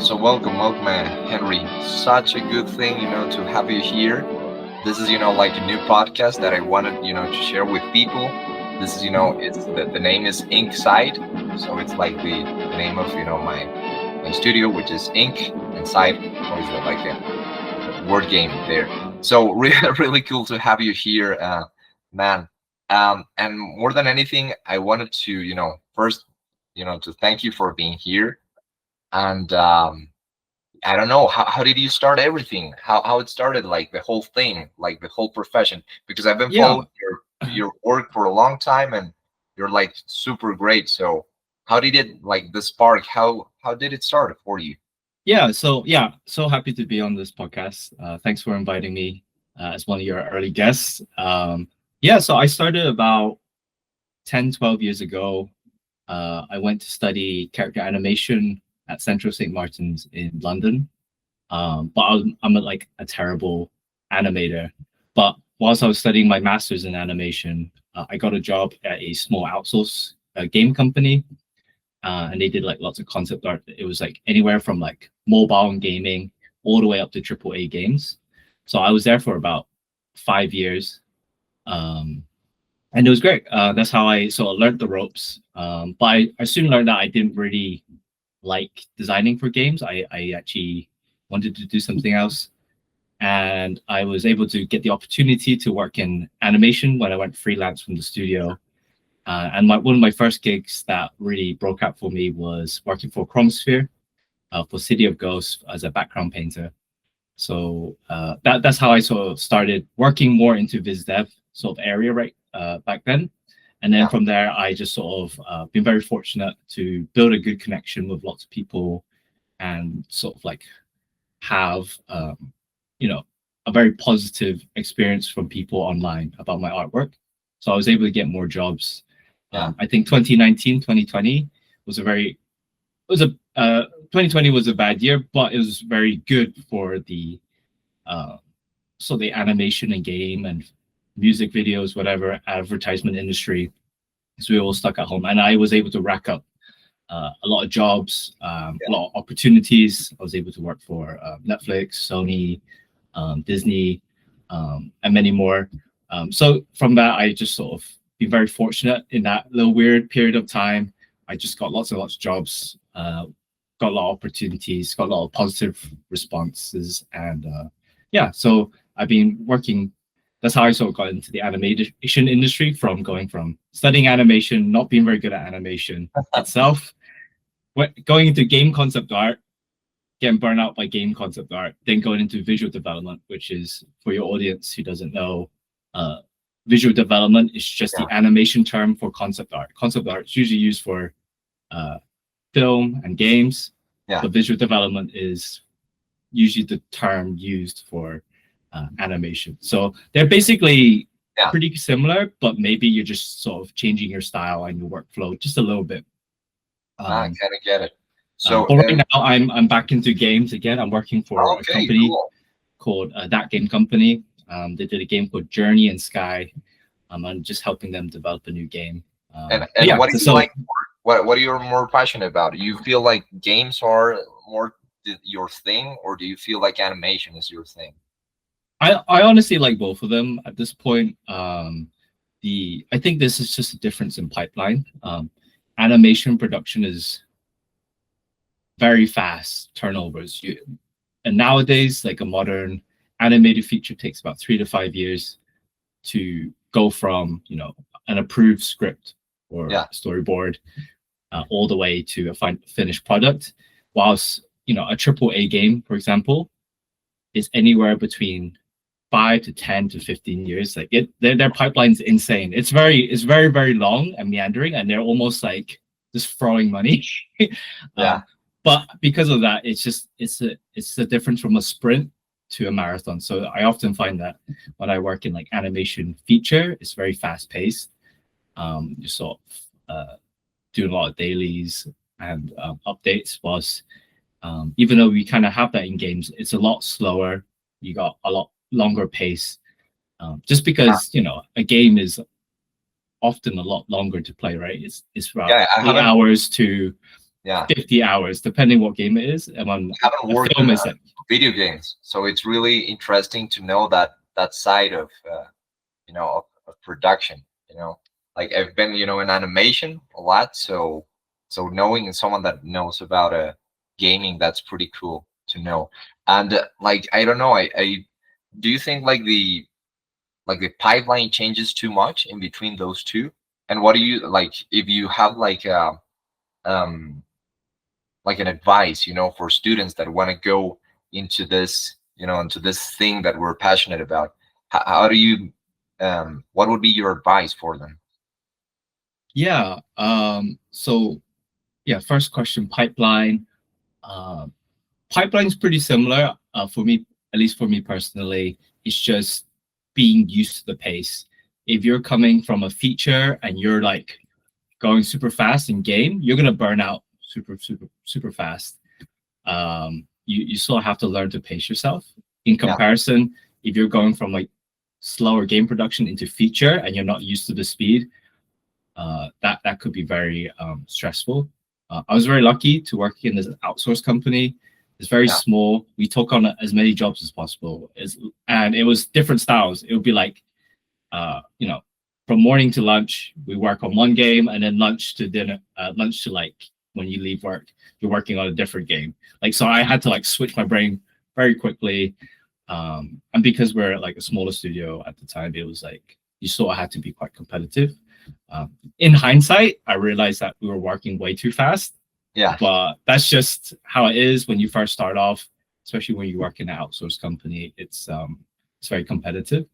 So welcome, Henry. Such a good thing, to have you here. This is, like a new podcast that I wanted, to share with people. This is, it's the name is Inkside, so it's like the name of, my studio, which is Ink and Side, always like a word game there. So really, really cool to have you here, man. And more than anything, I wanted to, first, to thank you for being here and I don't know how did you start everything? How it started, like the whole thing, like the whole profession? Because I've been Yeah, following your work for a long time, and you're like super great. So how did it like the spark? How did it start for you? so happy to be on this podcast. Thanks for inviting me as one of your early guests. So I started about 10, 12 years ago. I went to study character animation at Central St. Martin's in London. I'm like a terrible animator. But whilst I was studying my master's in animation, I got a job at a small outsource game company, and they did like lots of concept art. It was like anywhere from like mobile and gaming all the way up to AAA games. So I was there for about 5 years, um, and it was great. That's how I sort of learned the ropes. But I soon learned that I didn't really like designing for games. I actually wanted to do something else. And I was able to get the opportunity to work in animation when I went freelance from the studio. One of my first gigs that really broke out for me was working for Chromosphere for City of Ghosts as a background painter. So that's how I sort of started working more into Viz Dev sort of area right back then. And then Yeah, from there, I just sort of been very fortunate to build a good connection with lots of people and sort of like have you know a very positive experience from people online about my artwork. So I was able to get more jobs. yeah, I think 2019, 2020 was a very it was a 2020 was a bad year, but it was very good for the uh, the animation and game and music videos, whatever advertisement industry. So we were all stuck at home, and I was able to rack up a lot of jobs, a lot of opportunities. I was able to work for Netflix, Sony, Disney, and many more. So from that, I just sort of been very fortunate in that little weird period of time. I just got lots and lots of jobs, got a lot of opportunities, got a lot of positive responses, and so I've been working. That's how I sort of got into the animation industry, from going from studying animation, not being very good at animation itself, going into game concept art, getting burned out by game concept art, then going into visual development, which is, for your audience who doesn't know, uh, visual development is just yeah, the animation term for concept art. Concept art is usually used for uh, film and games, yeah, but visual development is usually the term used for animation. So they're basically yeah. pretty similar, but maybe you're just sort of changing your style and your workflow just a little bit. I Um, kind of get it. So but right now, I'm back into games again. I'm working for a okay, company cool. called That Game Company. They did a game called Journey and Sky. I'm just helping them develop a new game. But And yeah, what do you so like more? What are you more passionate about? Do you feel like games are more your thing, or do you feel like animation is your thing? I honestly like both of them at this point. The I think this is just a difference in pipeline. Animation production is very fast turnovers. And nowadays, like a modern animated feature takes about 3 to 5 years to go from an approved script or Yeah, storyboard all the way to a finished product. Whilst a triple A game, for example, is anywhere between 5 to 10 to 15 years. Like their pipeline's insane. It's very long and meandering, and they're almost like just throwing money. yeah, um, but because of that, it's a difference from a sprint to a marathon. So I often find that when I work in like animation feature, it's very fast paced. Just sort of doing a lot of dailies and updates. Whilst even though we kind of have that in games, it's a lot slower. You got a lot longer pace, just because a game is often a lot longer to play, right? It's about yeah. I eight haven't. hours to Yeah. 50 hours, depending what game it is. And on Haven't a worked film in is like, video games, so it's really interesting to know that side of of production. Like I've been in animation a lot, so knowing someone that knows about gaming, that's pretty cool to know. And like I don't know, I do you think like the pipeline changes too much in between those two? And what do you like if you have um like an advice, for students that want to go into this, into this thing that we're passionate about? How do you, what would be your advice for them? yeah. So yeah, first question, pipeline. Um, Pipeline's pretty similar. For me, at least for me personally, it's just being used to the pace. If you're coming from a feature and you're like going super fast in game, you're gonna burn out super fast. You still have to learn to pace yourself. In Yeah, comparison, if you're going from like slower game production into feature and you're not used to the speed, that could be very stressful. I was very lucky to work in this outsource company. It's very yeah, small. We took on as many jobs as possible, and it was different styles. It would be like, you know, from morning to lunch, we work on one game, and then lunch to dinner, lunch to like when you leave work, you're working on a different game. Like so, I had to like switch my brain very quickly. And because we're like a smaller studio at the time, it was like you sort of had to be quite competitive. In hindsight, I realized that we were working way too fast, yeah, but that's just how it is when you first start off, especially when you work in an outsourced company. It's very competitive.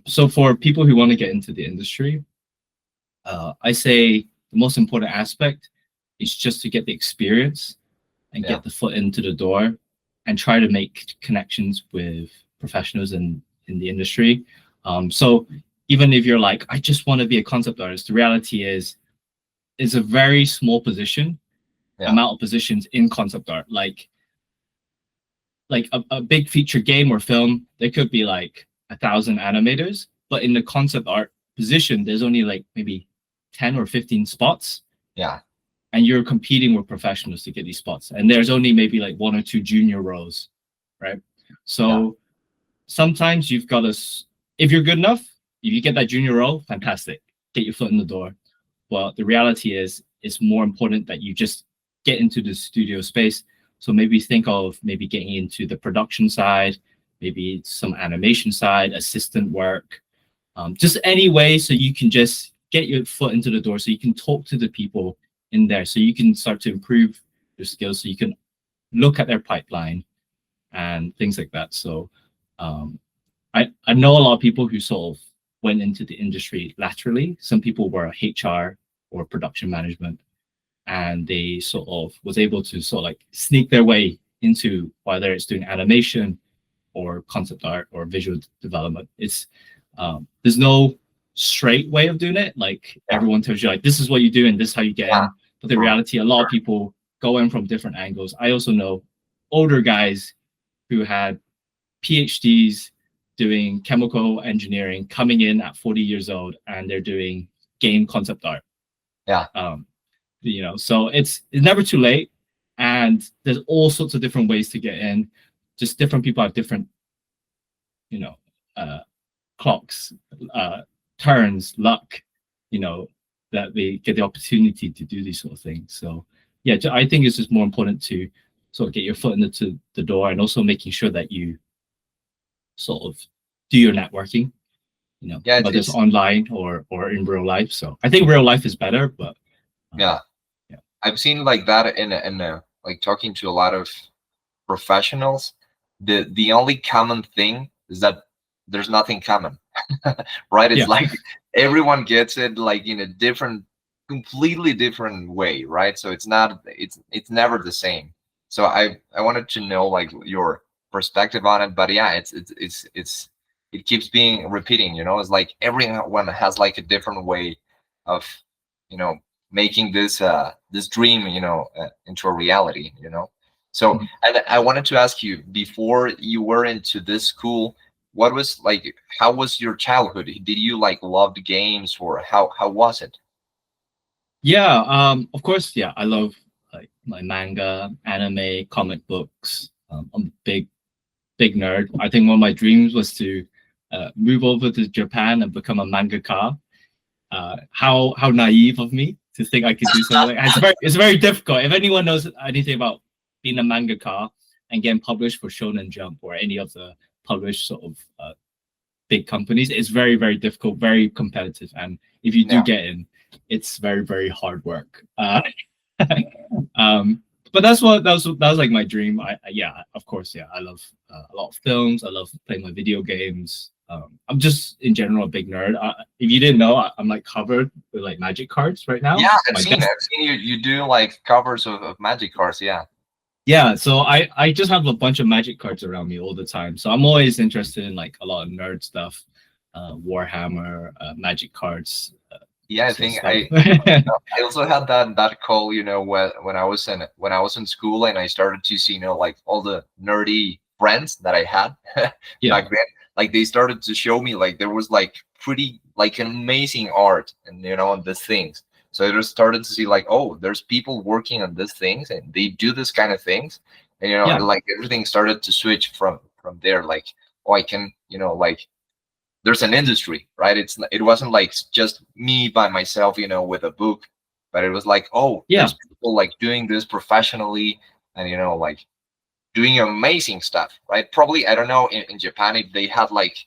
So for people who want to get into the industry, I say the most important aspect is just to get the experience and yeah, get the foot into the door and try to make connections with professionals in the industry. So even if you're like, I just want to be a concept artist, the reality is it's a very small position yeah, amount of positions in concept art. Like a big feature game or film, there could be like 1,000 animators, but in the concept art position, there's only like maybe 10 or 15 spots, yeah, and you're competing with professionals to get these spots. And there's only maybe like one or two junior roles, right? yeah, So sometimes you've got to, if you're good enough, if you get that junior role, fantastic, get your foot in the door. But the reality is, it's more important that you just get into the studio space. So maybe think of maybe getting into the production side, maybe some animation side, assistant work, just any way so you can just get your foot into the door, so you can talk to the people in there, so you can start to improve your skills, so you can look at their pipeline and things like that. So um, I know a lot of people who sort of went into the industry laterally. Some people were HR or production management, and they sort of was able to sort of like sneak their way into whether it's doing animation or concept art or visual development. It's there's no straight way of doing it. Like yeah, everyone tells you like this is what you do and this is how you get yeah, in. But the for reality, a lot of people go in from different angles. I also know older guys who had PhDs doing chemical engineering coming in at 40 years old and they're doing game concept art. yeah, Um, so it's never too late, and there's all sorts of different ways to get in. Just different people have different, you know, uh, clocks, uh, turns, luck, you know, that they get the opportunity to do these sort of things. So yeah, I think it's just more important to sort of get your foot into the door, and also making sure that you sort of do your networking, yeah. whether it's online or in real life. So I think real life is better, but Yeah. yeah, I've seen like that in like talking to a lot of professionals. The only common thing is that there's nothing common, right? It's yeah, like everyone gets it like in a different, completely different way, right? So it's never the same. So I wanted to know like your perspective on it, but yeah, it keeps being repeating. It's like everyone has like a different way of you know making this dream into a reality. So Mhm. and I wanted to ask you, before you were into this school, what was like, how was your childhood? Did you like love the games, or how was it? Yeah. Of course, yeah. I love my manga, anime, comic books. I'm a big nerd. I think one of my dreams was to move over to Japan and become a mangaka. How naive of me to think I could do something like that. It's very difficult. If anyone knows anything about being a mangaka and getting published for Shonen Jump or any of the published sort of big companies, it's very difficult, very competitive, and if you do Yeah. get in, it's very hard work. um, but that was like my dream. Yeah, of course, yeah, I love a lot of films. I love playing my video games. I'm just in general a big nerd. If you didn't know, I'm like covered with like magic cards right now. Yeah, My desk. I've seen you do like covers of magic cards. Yeah. Yeah, so I just have a bunch of magic cards around me all the time. So I'm always interested in like a lot of nerd stuff, Warhammer, magic cards, Yeah, I sort of think stuff. I also had that call, when I was in school and I started to see, like all the nerdy friends that I had Yeah, back then, like they started to show me like there was like pretty like amazing art and on these things. So I just started to see like, oh, there's people working on these things and they do this kind of things. And yeah, like everything started to switch from there. Like, oh, I can, like there's an industry, right? It wasn't like just me by myself, with a book, but it was like, oh, yeah, there's people like doing this professionally and like doing amazing stuff, right? Probably I don't know in Japan if they had like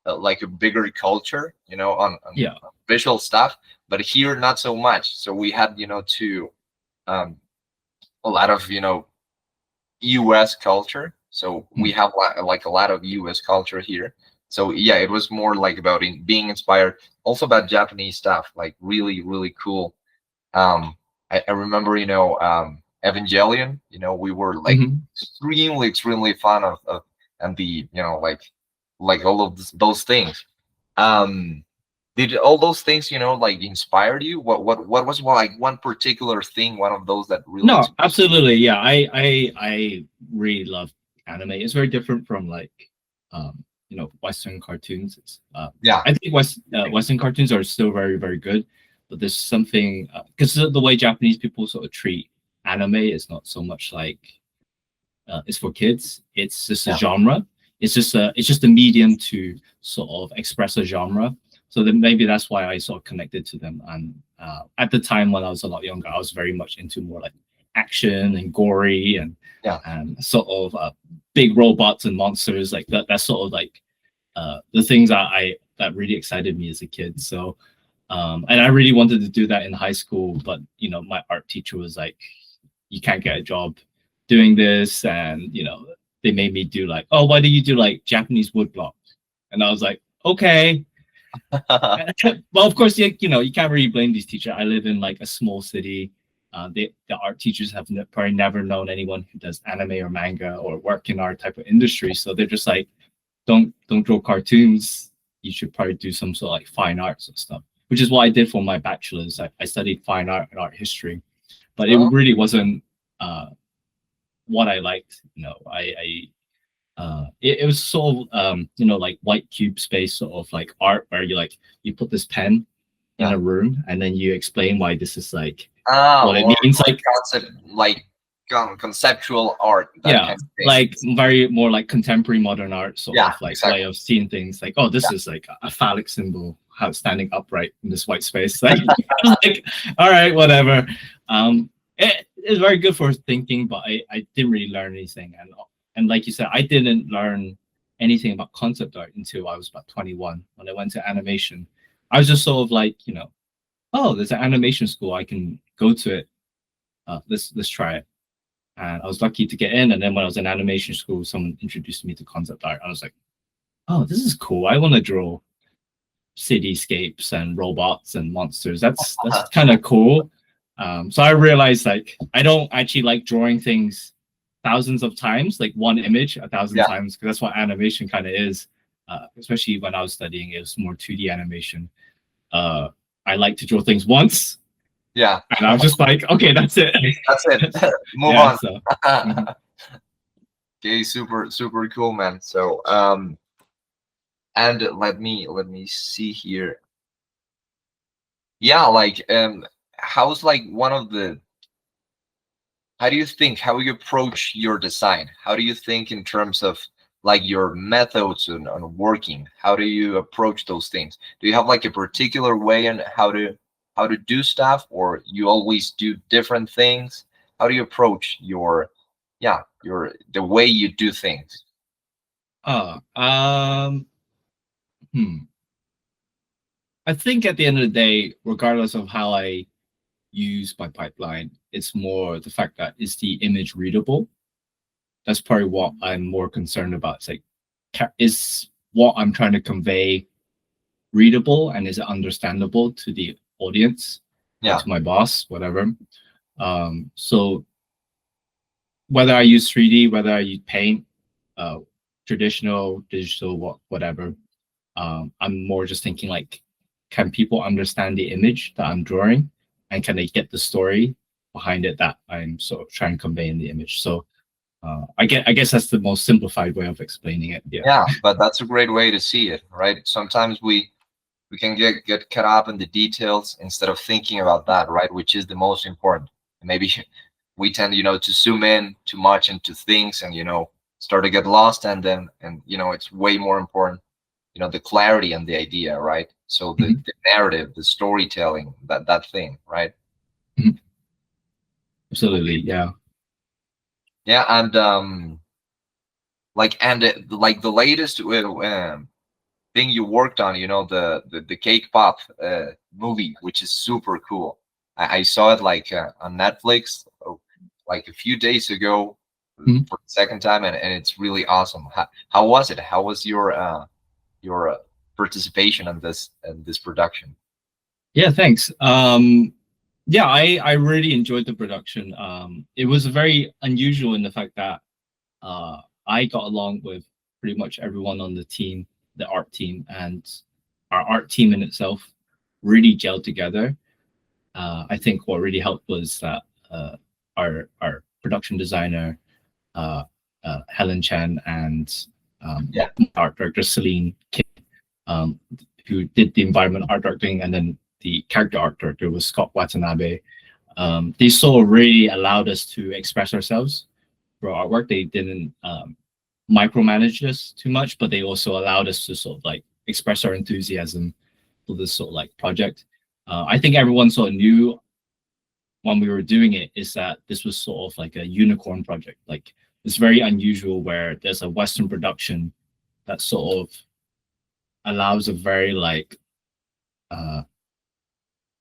a bigger culture, on yeah. visual stuff, but here not so much. So we had to um, a lot of US culture. So we Mm. have like a lot of US culture here. So yeah, it was more like about being inspired, also about Japanese stuff, like really, really cool. I remember, Evangelion, we were like Hmm. extremely fun of and the, like all of those things. Um, did all those things, like inspired you? What was like one particular thing, one of those that really No, inspired? absolutely. Yeah, I really love anime. It's very different from like Western cartoons. Yeah, I think Western cartoons are still very good, but there's something because the way Japanese people sort of treat anime is not so much like is for kids. It's just a yeah, genre. It's just a medium to sort of express a genre. So then maybe that's why I sort of connected to them. And at the time when I was a lot younger, I was very much into more like action and gory yeah. and sort of big robots and monsters like that. That's sort of like the things that really excited me as a kid. So and I really wanted to do that in high school, but my art teacher was like, you can't get a job doing this, and they made me do like, oh, why do you do like Japanese woodblock? And I was like, okay. Well, of course, you can't really blame these teachers. I live in like a small city. The art teachers have probably never known anyone who does anime or manga or work in our type of industry, so they're just like, don't draw cartoons. You should probably do some sort of like fine arts and stuff, which is what I did for my bachelor's. I studied fine art and art history, but it Oh, really wasn't uh, what I liked. It was sort of like white cube space sort of like art where you put this pen in yeah. a room and then you explain why this is like Ah, what it more means. like Like, concept, like conceptual art, that yeah, kind of thing. like very more like contemporary modern art sort Yeah, of like way exactly. of seeing things. Like, oh, this Yeah. is like a phallic symbol, how it's standing upright in this white space. Like, like all right, whatever. It's very good for thinking, but I didn't really learn anything. And like you said, I didn't learn anything about concept art until I was about 21 when I went to animation. I was just sort of like, oh, there's an animation school. I can go to it. Let's try it. And I was lucky to get in. And then when I was in animation school, someone introduced me to concept art. I was like, oh, this is cool. I want to draw cityscapes and robots and monsters. That's kind of cool. So I realized like I don't actually like drawing things thousands of times, like one image a thousand Yeah, times, because that's what animation kind of is. Especially when I was studying, it was more 2D animation. Uh, I like to draw things once, yeah. and I was just like, okay, that's it. That's it. Move Yeah. on. So. Mhm. Okay, super cool, man. So and let me see here. Yeah, like how's like one of the how do you think, how you approach your design? How do you think in terms of like your methods on working? How do you approach those things? Do you have like a particular way on how to do stuff, or you always do different things? How do you approach your, yeah, your the way you do things? Uh, um, hmm. I think at the end of the day, regardless of how I use my pipeline, it's more the fact that is the image readable. That's probably what I'm more concerned about. It's like, is what I'm trying to convey readable and is it understandable to the audience or Yeah, to my boss, whatever. So whether I use 3D, whether I use paint, uh, traditional, digital, whatever, I'm more just thinking like, can people understand the image that I'm drawing, and can they get the story behind it that I'm sort of trying to convey in the image? So I guess that's the most simplified way of explaining it. Yeah. yeah, but that's a great way to see it, right? Sometimes we can get caught up in the details instead of thinking about that, right? Which is the most important. Maybe we tend, to zoom in too much into things and, start to get lost. And then, and, it's way more important, the clarity and the idea, right? So Mhm. the narrative, the storytelling, that thing, right? Mhm. Okay. Absolutely. Yeah. Yeah. And, like the latest thing you worked on, the cake pop movie, which is super cool. I saw it like on Netflix like a few days ago Mhm. for the second time, and it's really awesome. How was it? How was your participation in this production? Yeah. Thanks. Yeah, I really enjoyed the production. It was very unusual in the fact that uh, I got along with pretty much everyone on the team, the art team, and our art team in itself really gelled together. I think what really helped was that our production designer uh, Helen Chan and Yeah, art director Celine Kim, um, who did the environment art directing, and then the character art director was Scott Watanabe. They sort of really allowed us to express ourselves through our artwork. They didn't micromanage us too much, but they also allowed us to sort of like express our enthusiasm for this sort of like project. I think everyone sort of knew when we were doing it is that this was sort of like a unicorn project. Like it's very unusual where there's a Western production that sort of allows a very like uh,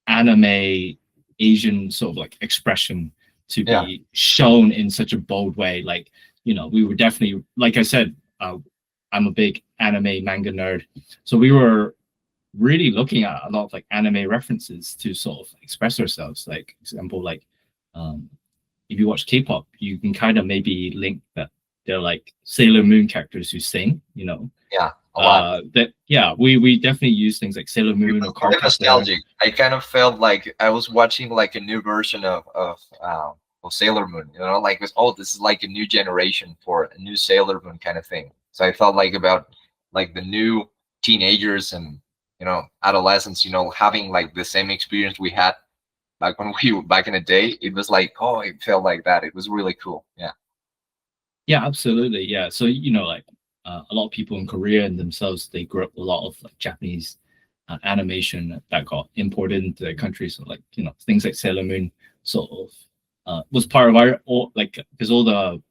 anime Asian sort of like expression to yeah, be shown in such a bold way. Like, we were definitely, like I said, I'm a big anime manga nerd. So we were really looking at a lot of like anime references to sort of express ourselves. Like, example, like if you watch K-pop, you can kind of maybe link that they're like Sailor Moon characters who sing, yeah, a lot. that yeah, we definitely use things like Sailor It Moon was or quite Cardcaptor. nostalgic. I kind of felt like I was watching like a new version of Sailor Moon. Like oh, this is like a new generation for a new Sailor Moon kind of thing. So I felt like about like the new teenagers and adolescents, having like the same experience we had back when we were back in the day. It was like, oh, it felt like that. It was really cool. Yeah, Yeah, absolutely. Yeah. So, like a lot of people in Korea and themselves, they grew up with a lot of like Japanese animation that got imported into their country. So, like, things like Sailor Moon sort of was part of our, all, like, because all the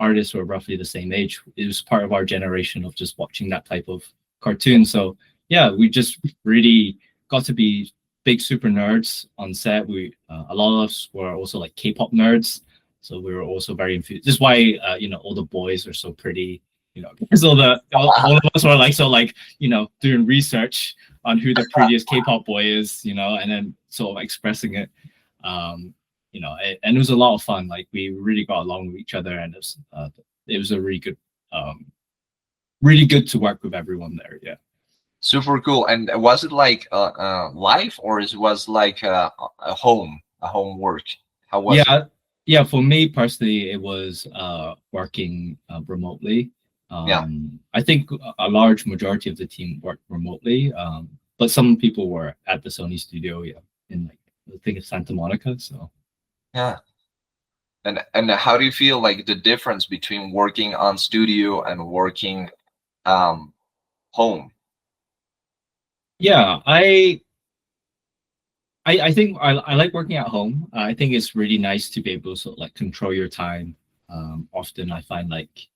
artists were roughly the same age. It was part of our generation of just watching that type of cartoon. So, yeah, we just really got to be big super nerds on set. A lot of us were also like K-pop nerds, so we were also very infused. This is why all the boys are so pretty. Because all of us were like so like doing research on who the prettiest K-pop boy is, and then sort of expressing it. Um, and it was a lot of fun. Like we really got along with each other, and it was a really good to work with everyone there. Yeah. super cool. And was it like live, or it was like a home work? How was it? Yeah, yeah. For me personally, it was working remotely. Yeah. I think a large majority of the team worked remotely, but some people were at the Sony studio, yeah, in like I think it's Santa Monica. So Yeah. And how do you feel like the difference between working on studio and working um home? Yeah, I think I like working at home. I think it's really nice to be able to sort of like control your time. Often I find like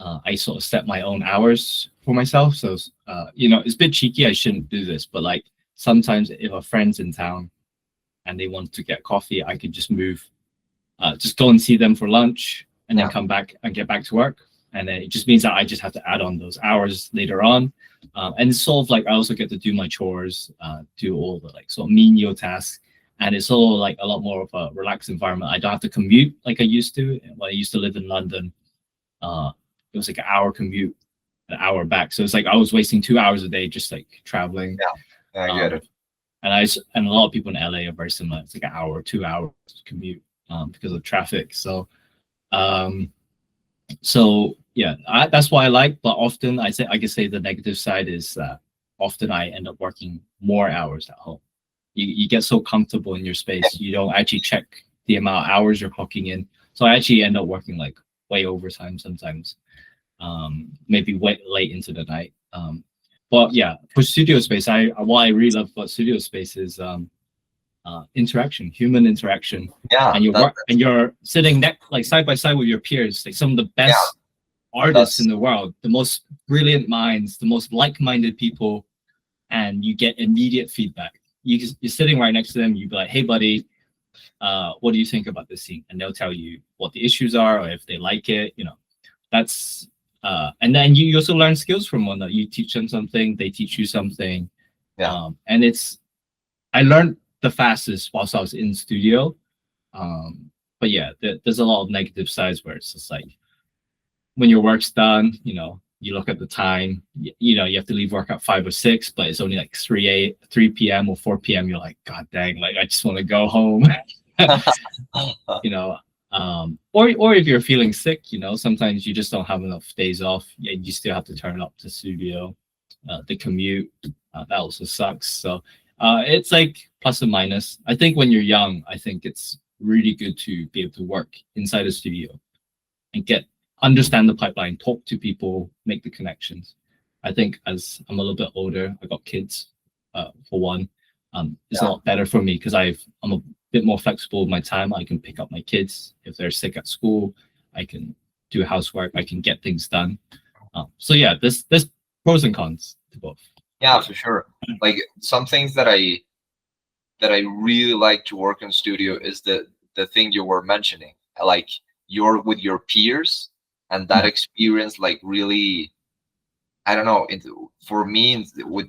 I sort of set my own hours for myself. So it's a bit cheeky. I shouldn't do this, but like sometimes if a friend's in town and they want to get coffee, I could just move, just go and see them for lunch, and then Yeah, come back and get back to work. And then it just means that I just have to add on those hours later on. And it's sort of like I also get to do my chores, do all the like sort of menial tasks. And it's all like a lot more of a relaxed environment. I don't have to commute like I used to. When I used to live in London, it was like an hour commute, an hour back. So it's like I was wasting 2 hours a day just like traveling. yeah, yeah, I get Um, it. and a lot of people in LA are very similar. It's like an hour, 2 hours commute because of traffic. Um, so yeah, that's why I like. But often I can say the negative side is that often I end up working more hours at home. You get so comfortable in your space, you don't actually check the amount of hours you're clocking in. So I actually end up working like way overtime sometimes, maybe way late into the night. But yeah, for studio space, I what I really love about studio space is interaction, human interaction, Yeah, and you're sitting next like side by side with your peers, like some of the yeah, best artists in that's the world, the most brilliant minds, the most like-minded people, and you get immediate feedback. You're sitting right next to them. You be like, "Hey, buddy, what do you think about this scene?" And they'll tell you what the issues are or if they like it. That's and then you also learn skills from one another. You teach them something, they teach you something, yeah, and I learned the fastest whilst I was in studio. But yeah, there's a lot of negative sides where it's just like when your work's done, you look at the time, you have to leave work at 5 or 6, but it's only like 3 p.m. or 4 p.m. You're like, God dang, like I just want to go home. you know, or if you're feeling sick, sometimes you just don't have enough days off. Yeah, you still have to turn up to studio. The commute, that also sucks. So it's like plus and minus. I think when you're young, I think it's really good to be able to work inside a studio and understand the pipeline, talk to people, make the connections. I think as I'm a little bit older, I got kids, for one. It's a yeah. lot better for me because I'm a bit more flexible with my time. I can pick up my kids if they're sick at school. I can do housework. I can get things done. So yeah, there's pros and cons to both. Yeah, for sure. Like some things that I really like to work in studio is the thing you were mentioning. Like you're with your peers and that Mm. experience like really, I don't know, for me with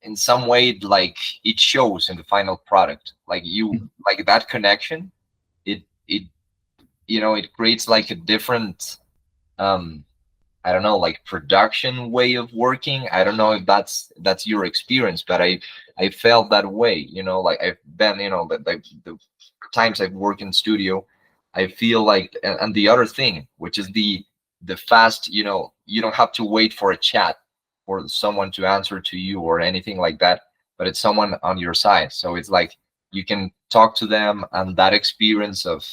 in some way like it shows in the final product. Like you like that connection, it it creates like a different um I don't know, like production way of working. I don't know if that's your experience, but I felt that way. Like I've been, the times I've worked in studio, I feel like, and the other thing, which is the fast, you don't have to wait for a chat for someone to answer to you or anything like that, but it's someone on your side. So it's like you can talk to them, and that experience of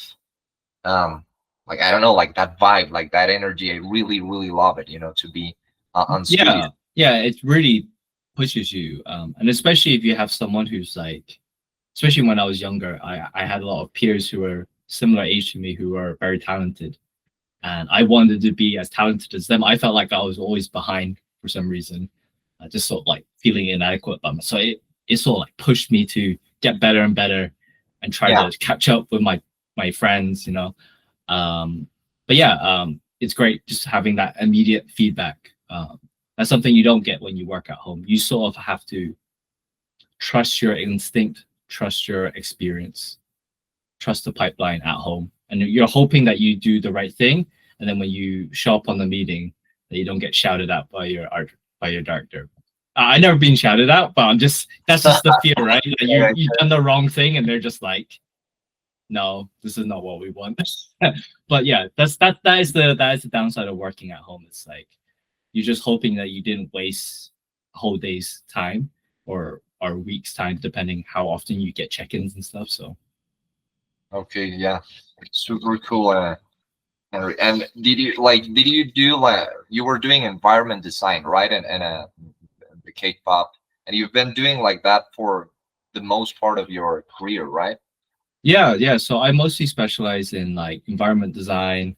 um like I don't know, like that vibe, like that energy, I really really love it, to be on studio. Yeah, it really pushes you, and especially if you have someone who's like, especially when I was younger, I had a lot of peers who were similar age to me who were very talented, and I wanted to be as talented as them. I felt like I was always behind for some reason, just sort of like feeling inadequate. But so it sort of like pushed me to get better and better, and try Yeah, to catch up with my friends. But yeah, it's great just having that immediate feedback. That's something you don't get when you work at home. You sort of have to trust your instinct, trust your experience, trust the pipeline at home, and you're hoping that you do the right thing. And then when you show up on the meeting, that you don't get shouted at by your director. I never been shouted at, but that's just the fear, right? That yeah, you've done the wrong thing, and they're just like, no, this is not what we want. But yeah, that is the downside of working at home. It's like you're just hoping that you didn't waste a whole day's time or week's time, depending how often you get check-ins and stuff. So okay, yeah. Super cool, Henry. And did you do like you were doing environment design, right? And the cake pop, and you've been doing like that for the most part of your career, right? Yeah, yeah. So I mostly specialize in like environment design,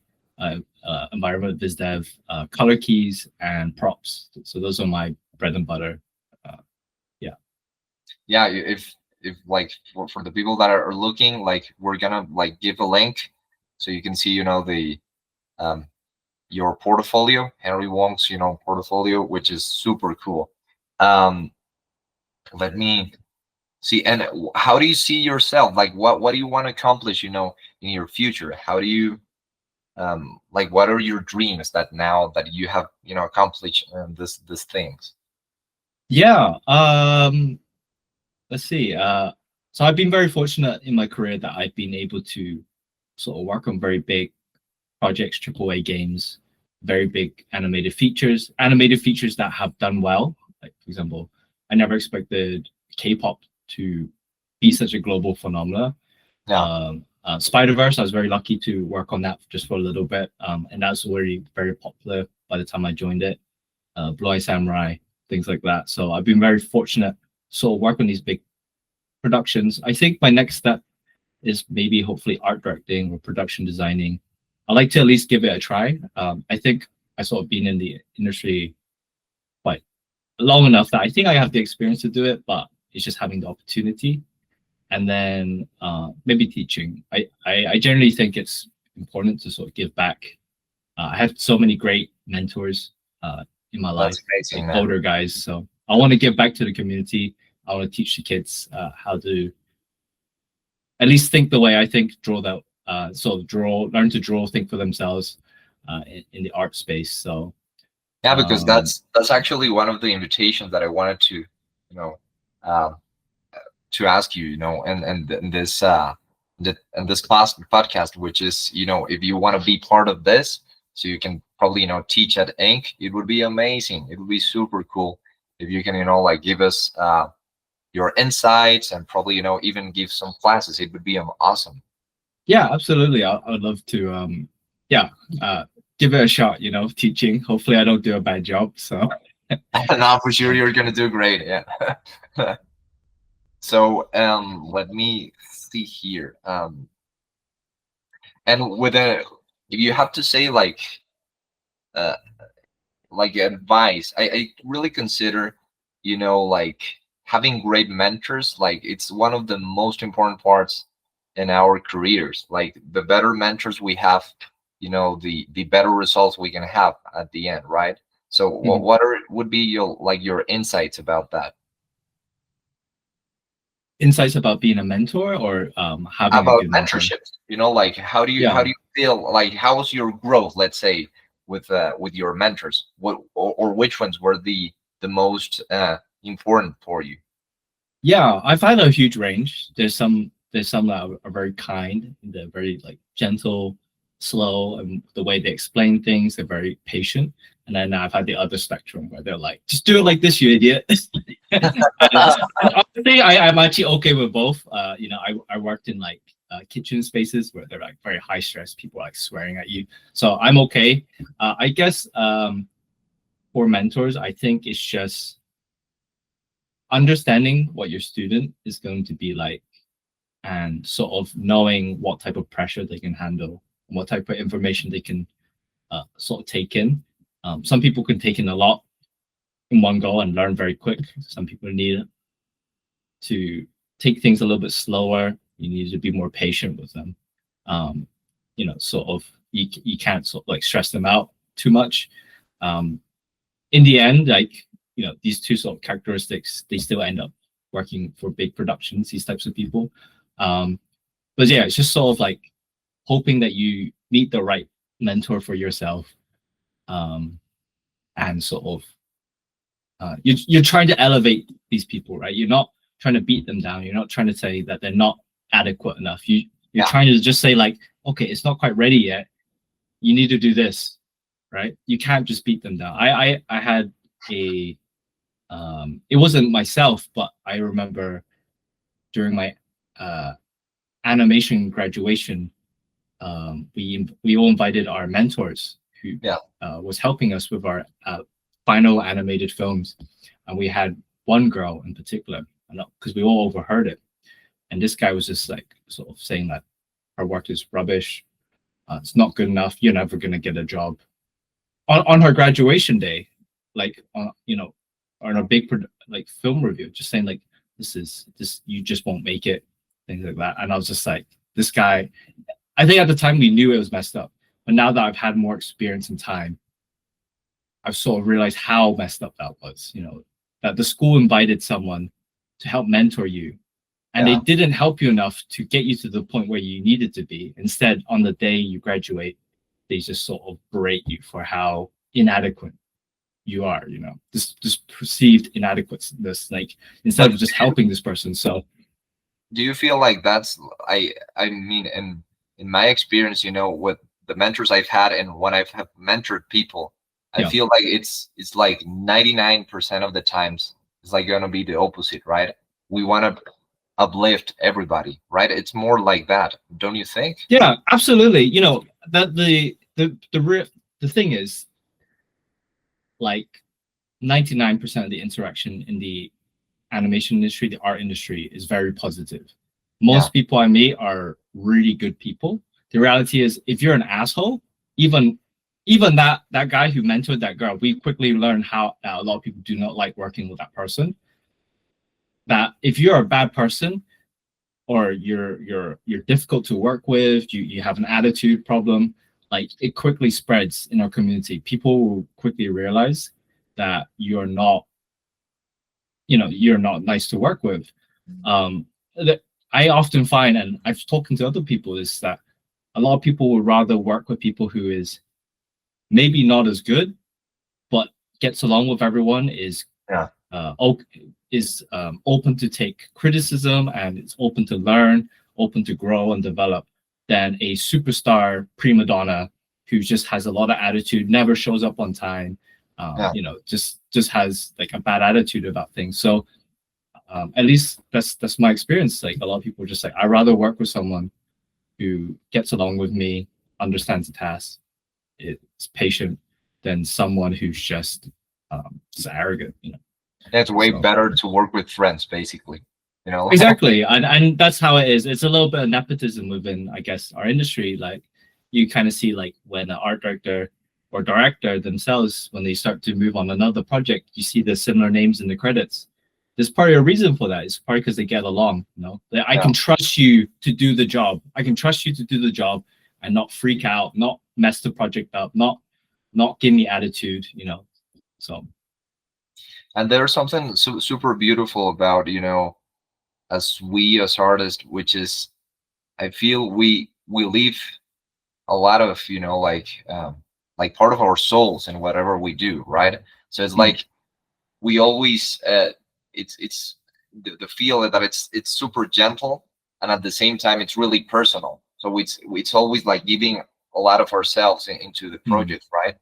environment biz dev, color keys, and props. So those are my bread and butter. Uh, yeah. Yeah, if like for the people that are looking, like we're gonna like give a link so you can see, the um your portfolio, Henry Wong's, portfolio, which is super cool. Um, Let me see. And how do you see yourself? Like, what do you want to accomplish? In your future, how do you like? What are your dreams that now that you have accomplished this things? Yeah. Let's see. So I've been very fortunate in my career that I've been able to sort of work on very big projects, AAA games, very big animated features that have done well. Like for example, I never expected K-pop to be such a global phenomenon. Yeah, Spider-Verse, I was very lucky to work on that just for a little bit, and that's already very popular by the time I joined it. Blue Eye Samurai, things like that. So I've been very fortunate to sort of work on these big productions. I think my next step is maybe hopefully art directing or production designing. I like to at least give it a try. I think I sort of been in the industry quite long enough that I think I have the experience to do it, but it's just having the opportunity. And then maybe teaching. I generally think it's important to sort of give back. I have so many great mentors in my life, that's amazing, like man. older guys. So I want to give back to the community. I want to teach the kids how to at least think the way I think, draw that, sort of learn to draw, think for themselves in the art space. So, Yeah, because um, that's actually one of the invitations that I wanted know, um, to ask you, and this class podcast, which is, if you want to be part of this, so you can probably, teach at Inc. It would be amazing. It would be super cool if you can, like give us your insights and probably, even give some classes. It would be awesome. yeah, absolutely. I would love to, yeah, uh, give it a shot, teaching. Hopefully, I don't do a bad job. So, Now for sure you're gonna do great. Yeah. So let me see here. And if you have to say uh, like advice, I really consider, like having great mentors. Like it's one of the most important parts in our careers. Like the better mentors we have, the better results we can have at the end, right? So what mhm. what are would be your insights about that? Insights about being a mentor or having a About good mentor. mentorship, like how Yeah, do you feel, like how was your growth, let's say, with your mentors, or which ones were the most important for you? yeah, I've had a huge range. There's some that are very kind. They're very like gentle, slow, and the way they explain things, they're very patient. And then I've had the other spectrum where they're like, just do it like this, you idiot. And honestly, I'm actually okay with both. I worked in like kitchen spaces where they're like very high stress, people like swearing at you. So I'm okay. I guess for mentors, I think it's just understanding what your student is going to be like and sort of knowing what type of pressure they can handle, what type of information they can sort of take in. Some people can take in a lot in one go and learn very quick. Some people need to take things a little bit slower. You need to be more patient with them. Um, sort of you can't sort of like stress them out too much. Um, in the end, like these two sort of characteristics, they still end up working for big productions. These types of people. But yeah, it's just sort of like hoping that you meet the right mentor for yourself, um, and sort of you're trying to elevate these people, right? You're not trying to beat them down. You're not trying to say that they're not adequate enough. You're Yeah, trying to just say like, okay, it's not quite ready yet. You need to do this, right? You can't just beat them down. I had a it wasn't myself, but I remember during my uh, animation graduation, we all invited our mentors who Yeah. was helping us with our final animated films, and we had one girl in particular, because we all overheard it, and this guy was just like sort of saying that her work is rubbish, it's not good enough, you're never gonna get a job. On her graduation day, like on a big like film review, just saying like this you just won't make it, things like that. And I was just like, this guy. I think at the time we knew it was messed up, but now that I've had more experience and time, I've sort of realized how messed up that was. That the school invited someone to help mentor you, and they Yeah. didn't help you enough to get you to the point where you needed to be. Instead, on the day you graduate, they just sort of berate you for how inadequate you are. This perceived inadequateness, like instead But of just helping this person. So do you feel like that's I mean, in my experience, with the mentors I've had and when I've have mentored people, I yeah, feel like it's like 99% of the times it's like gonna be the opposite, right? We want to uplift everybody, right? It's more like that, don't you think? yeah, absolutely. That the thing is, like 99% of the interaction in the animation industry, the art industry, is very positive. Yeah. Most people I meet are really good people. The reality is, if you're an asshole, even even that guy who mentored that girl, we quickly learned how that a lot of people do not like working with that person. That if you're a bad person, or you're difficult to work with, you have an attitude problem, like it quickly spreads in our community. People will quickly realize that you're not nice to work with. That I often find, and I've spoken to other people, is that a lot of people would rather work with people who is maybe not as good, but gets along with everyone, Yeah. uh, open to take criticism, and it's open to learn, open to grow and develop, than a superstar prima donna who just has a lot of attitude, never shows up on time, Yeah. just has like a bad attitude about things. So at least that's my experience. Like a lot of people are just like, I'd rather work with someone who gets along with me, understands the task, is patient, than someone who's just arrogant. It's way So better to work with friends, basically, you know. exactly, and that's how it is. It's a little bit of nepotism within, I guess, our industry. Like you kind of see, like when an art director or director themselves, when they start to move on another project, you see the similar names in the credits. There's probably a reason for that. It's probably because they get along. That I Yeah. can trust you to do the job. I can trust you to do the job and not freak out, not mess the project up, not give me attitude. So And there's something super beautiful about, as we as artists, which is, I feel we leave a lot of, like part of our souls in whatever we do, right? So it's mm, like we always it's the feel that it's super gentle, and at the same time it's really personal. So it's always like giving a lot of ourselves into the mm. project, right?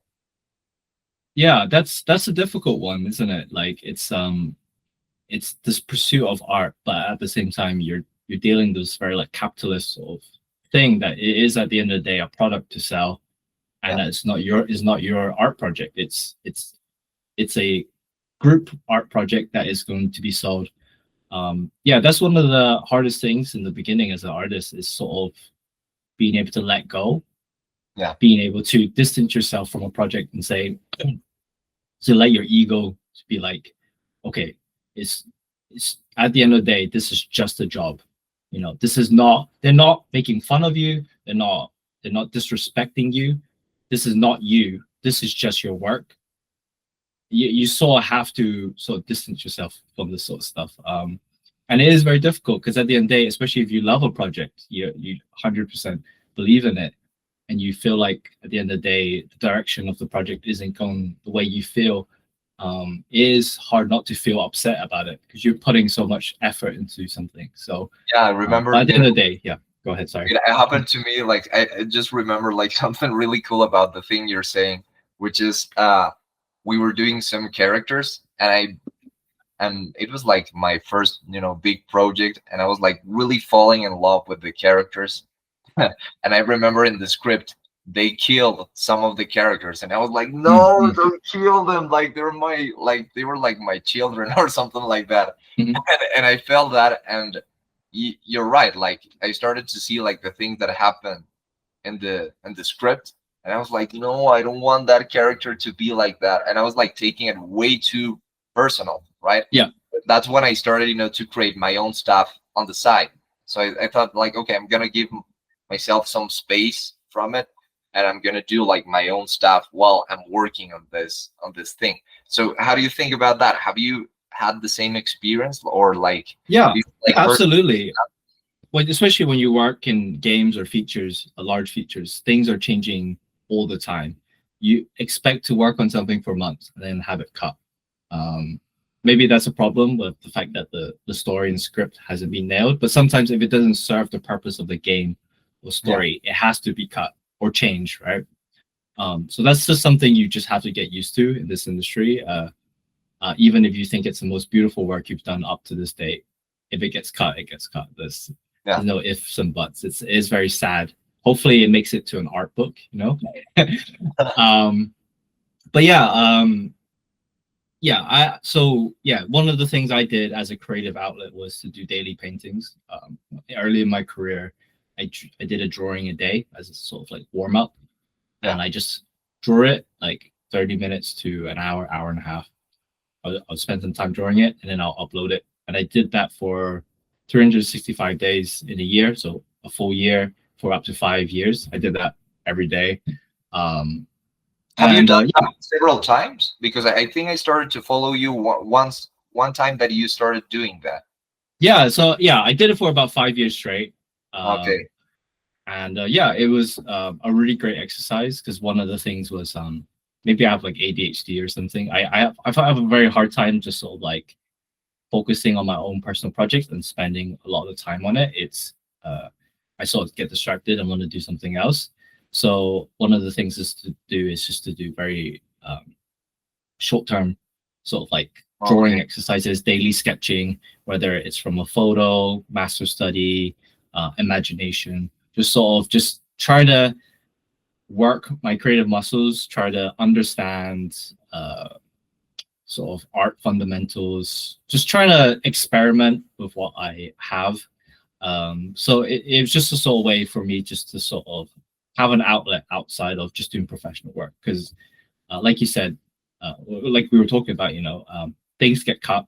Yeah, that's a difficult one, isn't it? Like it's this pursuit of art, but at the same time you're dealing with this very like capitalist sort of thing, that it is at the end of the day a product to sell, and Yeah. that it's not your art project. It's a group art project that is going to be sold. Yeah, that's one of the hardest things in the beginning as an artist, is sort of being able to let go, Yeah. being able to distance yourself from a project and say, to let your ego to be like, okay, it's it's at the end of the day, this is just a job. This is not, they're not making fun of you, they're not disrespecting you. This is not you. This is just your work. You sort of have to sort of distance yourself from this sort of stuff. And it is very difficult, because at the end of the day, especially if you love a project, you 100% believe in it, and you feel like at the end of the day the direction of the project isn't going the way you feel, it is hard not to feel upset about it, because you're putting so much effort into something. So Yeah, I remember, but at the end of the day, yeah, go ahead, sorry. it happened to me. Like I just remember like something really cool about the thing you're saying, which is we were doing some characters, and it was like my first big project, and I was like really falling in love with the characters. And I remember in the script they killed some of the characters, and I was like, no, Mm-hmm. don't kill them, like they're my, like they were like my children or something like that. Hmm. And I felt that, and you're right, like I started to see like the things that happened in the script, and I was like, no, I don't want that character to be like that, and I was like taking it way too personal, right? Yeah. That's when I started, to create my own stuff on the side. So I thought like, okay, I'm gonna give myself some space from it, and I'm gonna do like my own stuff while I'm working on this thing. So how do you think about that? Have you had the same experience, or like, Yeah. do you Yeah, like absolutely. Well, especially when you work in games or features, large features, things are changing all the time. You expect to work on something for months and then have it cut. Um, Maybe that's a problem with the fact that the story and script hasn't been nailed. But sometimes if it doesn't serve the purpose of the game or yeah, story, it has to be cut or changed, right? So that's just something you just have to get used to in this industry. Even if you think it's the most beautiful work you've done up to this date, if it gets cut, it gets cut. yeah. There's no ifs and buts. It is very sad. Hopefully, it makes it to an art book, you know. um, but yeah, one of the things I did as a creative outlet was to do daily paintings. Early in my career, I did a drawing a day as a sort of like warm up, Yeah. and I just drew it like 30 minutes to an hour, hour and a half. I'll spend some time drawing it and then I'll upload it. And I did that for 365 days in a year, so a full year for up to 5 years. I did that every day. Um, Have you and done that Yeah, several times? Because I think I started to follow you once, one time that you started doing that. yeah, I did it for about 5 years straight. Okay. Um, and Yeah, it was a really great exercise because one of the things was maybe I have like ADHD or something. I have a very hard time just sort of like focusing on my own personal projects and spending a lot of the time on it. Uh, I sort of get distracted and want to do something else. So one of the things is just to do very short term, sort of like drawing Okay. exercises, daily sketching, whether it's from a photo, master study, imagination, just sort of just try to work my creative muscles, try to understand sort of art fundamentals, just trying to experiment with what I have. So it was just a sort of way for me just to sort of have an outlet outside of just doing professional work. Because, like you said, like we were talking about, things get cut,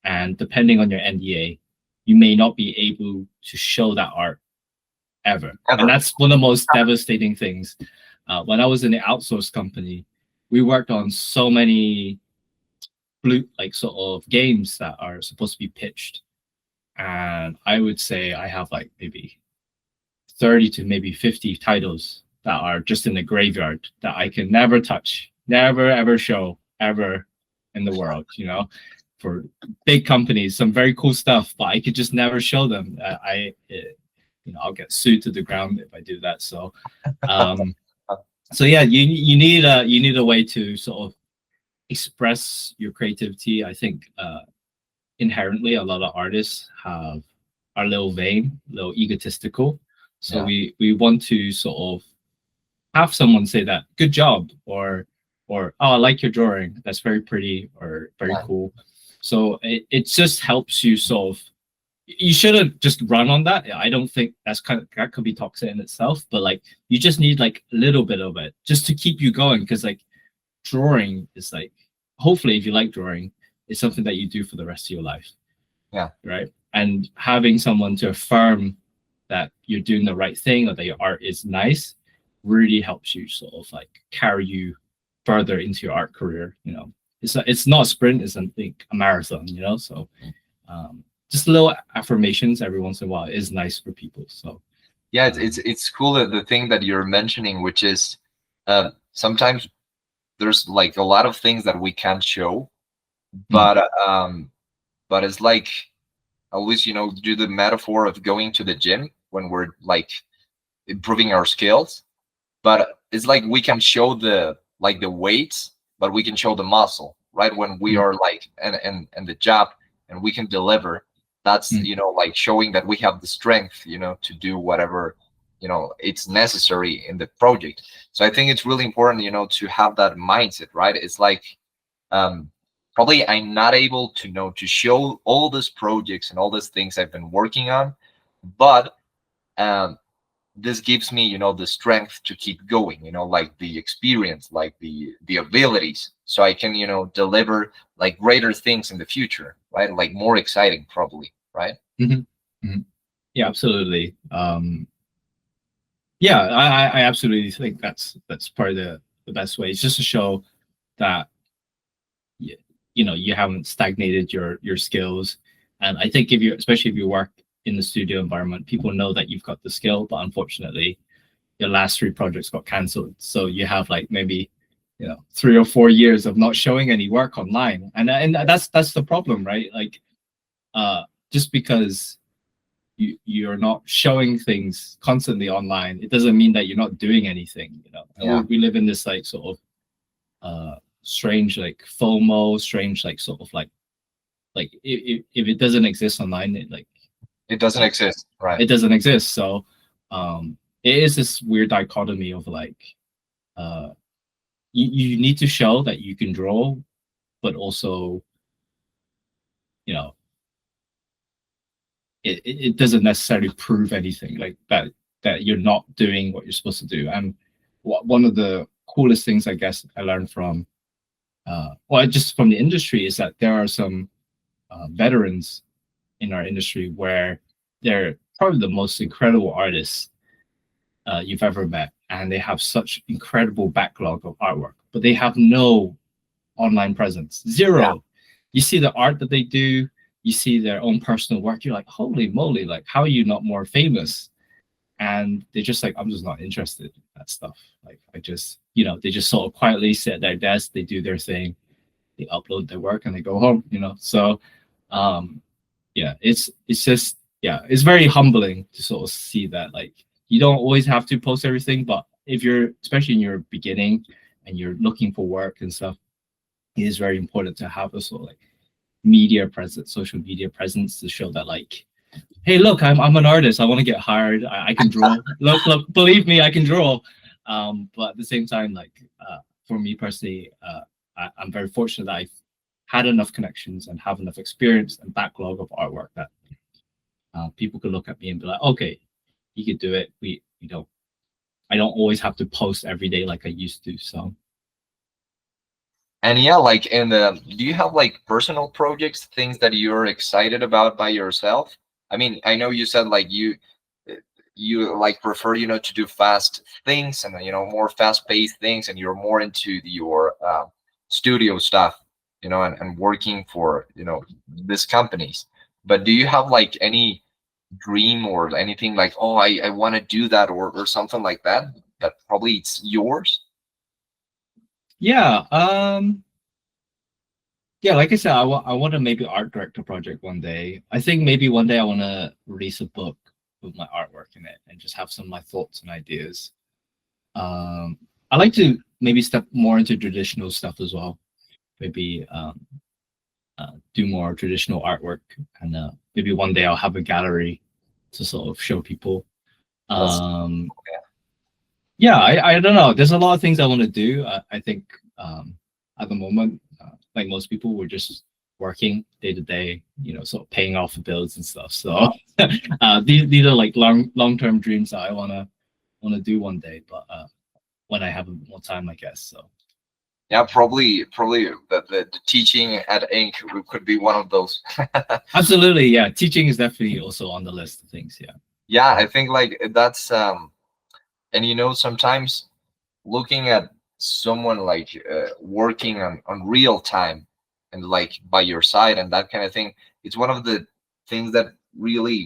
and depending on your NDA, you may not be able to show that art ever. And Ever. that's one of the most devastating things. When I was in the outsourced company, we worked on so many blue like sort of games that are supposed to be pitched, and I would say I have like maybe 30 to maybe 50 titles that are just in the graveyard that I can never touch, never ever show ever in the world, for big companies, some very cool stuff, but I could just never show them. I'll get sued to the ground if I do that. Um so yeah, you need a way to sort of express your creativity. I think inherently a lot of artists are a little vain, a little egotistical. So Yeah. we want to sort of have someone say that good job, or oh, I like your drawing, that's very pretty or very Yeah. cool. So it just helps you sort of, you shouldn't just run on that. I don't think that could be toxic in itself, but like you just need like a little bit of it just to keep you going, because like drawing is like, hopefully if you like drawing, it's something that you do for the rest of your life, Yeah. right? And having someone to affirm that you're doing the right thing or that your art is nice really helps you sort of like carry you further into your art career. It's not a sprint, it's a marathon, so just little affirmations every once in a while is nice for people. So Yeah. um, It's cool that the thing that you're mentioning, which is, sometimes there's like a lot of things that we can't show, mm, but it's like, I always, do the metaphor of going to the gym when we're like improving our skills. But it's like we can show the weights, but we can show the muscle, right? When we mm, are like, and the job, and we can deliver. That's, mm, like showing that we have the strength, to do whatever, it's necessary in the project. So I think it's really important, to have that mindset, right? It's like, um probably I'm not able to know to show all these projects and all these things I've been working on, but um this gives me, the strength to keep going, like the experience, like the abilities, so I can, deliver like greater things in the future, right? Like more exciting, probably, right? Mhm. Mhm. Yeah, absolutely. Yeah, I absolutely think that's probably the best way. It's just to show that you, you haven't stagnated your skills. And I think if you, especially if you work in the studio environment, people know that you've got the skill, but unfortunately your last three projects got cancelled, so you have like maybe 3 or 4 years of not showing any work online. And that's the problem, right? Like uh just because you're not showing things constantly online, it doesn't mean that you're not doing anything. And Yeah, we live in this like sort of strange like FOMO, strange like sort of like if it doesn't exist online, it like it doesn't uh, exist, right? it doesn't exist. So it is this weird dichotomy of like uh you need to show that you can draw, but also you know it doesn't necessarily prove anything like that you're not doing what you're supposed to do. And one of the coolest things I guess I learned from well, just from the industry, is that there are some veterans in our industry where they're probably the most incredible artists you've ever met, and they have such incredible backlog of artwork, but they have no online presence, Yeah, zero. You see the art that they do, you see their own personal work, you're like, holy moly, like how are you not more famous? And they're just like, I'm just not interested in that stuff. Like I just, they just sort of quietly sit at their desk, they do their thing, they upload their work and they go home. So um yeah, it's just, yeah, it's very humbling to sort of see that like you don't always have to post everything, but if you're, especially in your beginning and you're looking for work and stuff, it is very important to have a sort of like media presence, social media presence, to show that like, hey, look, I'm an artist, I want to get hired, I can draw, look, believe me, I can draw. But at the same time, like for me personally, I'm very fortunate that I've had enough connections and have enough experience and backlog of artwork that people could look at me and be like, okay, you could do it. I don't always have to post every day like I used to. So and yeah, like, and do you have like personal projects, things that you're excited about by yourself? I mean, I know you said like uh, you like prefer, to do fast things and, more fast paced things, and you're more into your studio stuff, and working for, these companies. But do you have like any dream or anything like, oh, I want to do that, or something like that, that probably it's yours? yeah, yeah, like I said, I want to maybe art direct a project one day. I think maybe one day I want to release a book with my artwork in it and just have some of my thoughts and ideas. Um, I like to maybe step more into traditional stuff as well. Maybe do more traditional artwork, and maybe one day I'll have a gallery to sort of show people. That's Um, yeah, I don't know. There's a lot of things I want to do. I think at the moment, like most people, we're just working day to day, sort of paying off the bills and stuff. So these are like long term dreams that I wanna do one day, but when I have more time, I guess. So Yeah, probably the teaching at Ink could be one of those. absolutely, yeah. Teaching is definitely also on the list of things. Yeah. Yeah, I think like that's and sometimes looking at someone like working on real time and like by your side and that kind of thing, it's one of the things that really,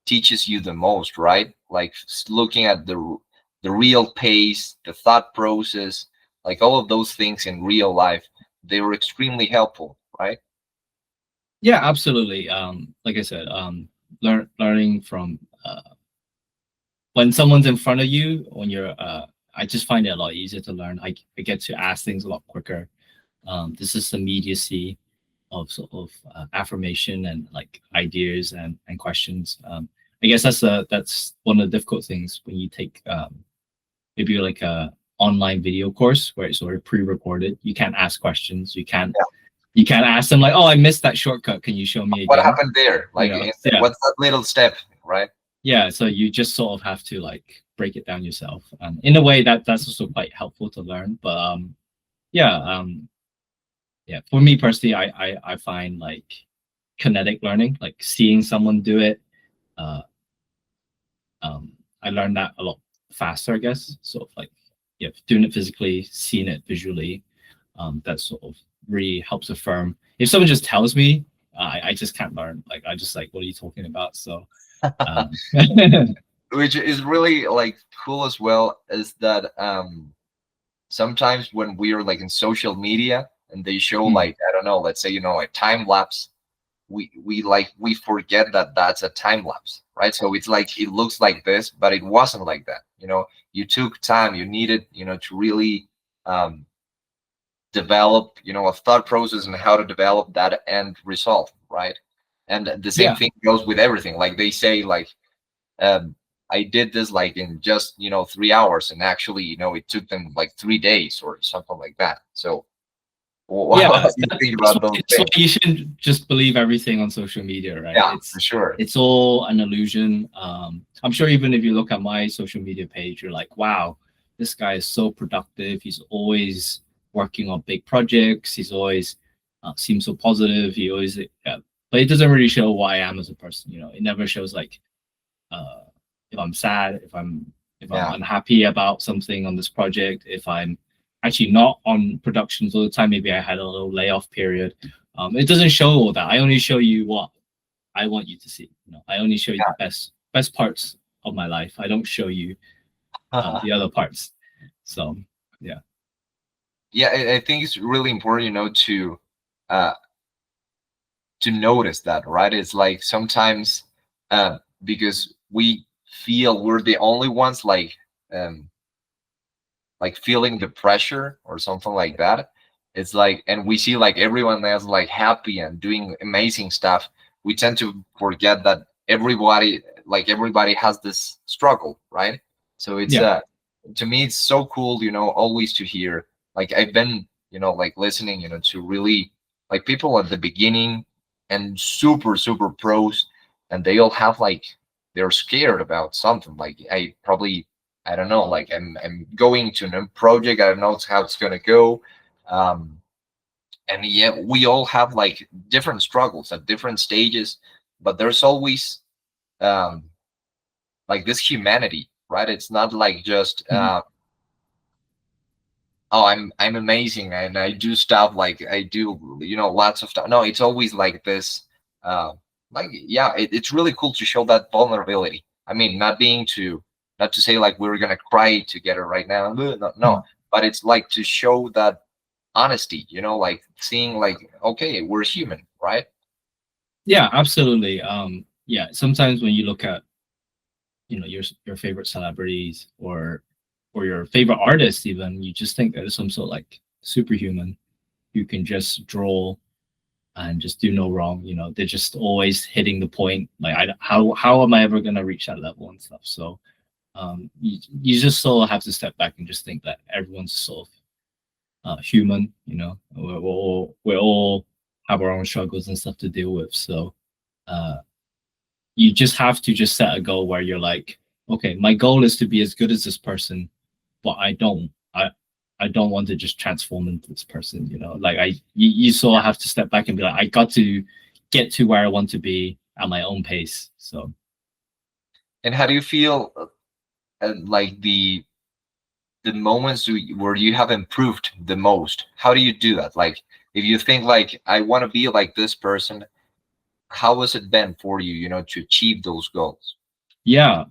teaches you the most, right? Like looking at the real pace, the thought process, like all of those things in real life, they were extremely helpful, right? Yeah, absolutely. Like I said, learning from when someone's in front of you, when you're I just find it a lot easier to learn. I get to ask things a lot quicker. This is the immediacy of sort of affirmation and like ideas and questions. I guess that's one of the difficult things when you take maybe like a online video course where it's sort of pre-recorded. You can't ask questions. You can't ask them like, oh, I missed that shortcut. Can you show me What again? happened there? You Like, know, yeah, what's that little step, right? yeah. So you just sort of have to like break it down yourself. And in a way that's also quite helpful to learn. But yeah, yeah. For me personally, I find like kinetic learning, like seeing someone do it. Uh, I learned that a lot faster, I guess. Sort of like, yeah, doing it physically, seeing it visually, that sort of really helps affirm. If someone just tells me, I just can't learn. Like, I just like, what are you talking about? So, yeah, Which is really like cool as well, is that sometimes when we are like in social media and they show mm, like, I don't know, let's say, a time lapse, we forget that that's a time lapse, right? So it's like it looks like this, but it wasn't like that. You took time, you needed, to really um develop, a thought process and how to develop that end result, right? And the same yeah, thing goes with everything. Like they say, like, um, I did this like in just 3 hours, and actually, it took them like 3 days or something like that. So, yeah. what do you think about those That's why things? you shouldn't just believe everything on social media, right? Yeah, for sure. It's all an illusion. I'm sure even if you look at my social media page, you're like, wow, this guy is so productive. He's always working on big projects. He's always seems so positive. He always, but it doesn't really show who I am as a person. It never shows like uh, if I'm sad, if I'm Yeah, unhappy about something on this project, if I'm actually not on productions all the time, maybe I had a little layoff period. It doesn't show all that. I only show you what I want you to see. I only show you the best parts of my life. I don't show you yeah. the other parts. So yeah. Yeah. I think it's really important, uh, to notice that, right? It's like sometimes, because we feel we're the only ones um, like feeling the pressure or something like that. It's like, and we see like everyone else like happy and doing amazing stuff. We tend to forget that everybody has this struggle, right? So it's Yeah. to me it's so cool, always to hear. Like I've been, like listening, to really like people at the beginning and super super pros, and they all have like they're scared about something. Like I don't know, like I'm going to a new project. I don't know how it's gonna go. Um, and yet we all have like different struggles at different stages, but there's always um, like this humanity, right? It's not like just Mhm. oh, I'm amazing and I do stuff like I do, lots of stuff. No, it's always like this. Uh, like yeah, it's really cool to show that vulnerability. I mean, not to say like we're gonna cry together right now. No, no, no. Mhm. But it's like to show that honesty. Like seeing like okay, we're human, right? Yeah, absolutely. Yeah, sometimes when you look at your favorite celebrities or your favorite artists, even you just think that there's some sort of like superhuman who can just draw and just do no wrong. They're just always hitting the point. Like, how am I ever gonna reach that level and stuff? So you just sort of have to step back and just think that everyone's sort of human. We all have our own struggles and stuff to deal with. So uh, you just have to just set a goal where you're like, okay, my goal is to be as good as this person, but I don't want to just transform into this person. Like you sort of have to step back and be like, I got to get to where I want to be at my own pace. So And how do you feel like the moments where you have improved the most? How do you do that? Like if you think like I want to be like this person, how has it been for you, to achieve those goals? yeah,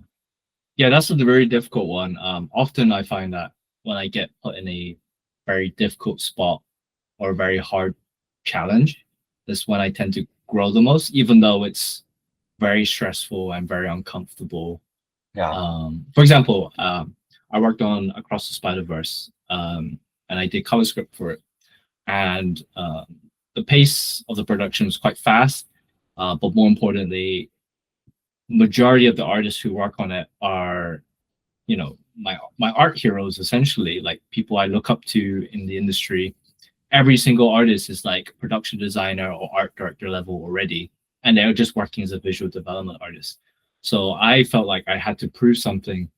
yeah, that's a very difficult one. Often I find that when I get put in a very difficult spot or a very hard challenge, that's when I tend to grow the most, even though it's very stressful and very uncomfortable. Yeah. For example, I worked on Across the Spider-Verse, and I did color script for it. And the pace of the production was quite fast, but more importantly, majority of the artists who work on it are, my art heroes, essentially, like people I look up to in the industry. Every single artist is like production designer or art director level already, and they're just working as a visual development artist. So I felt like I had to prove something,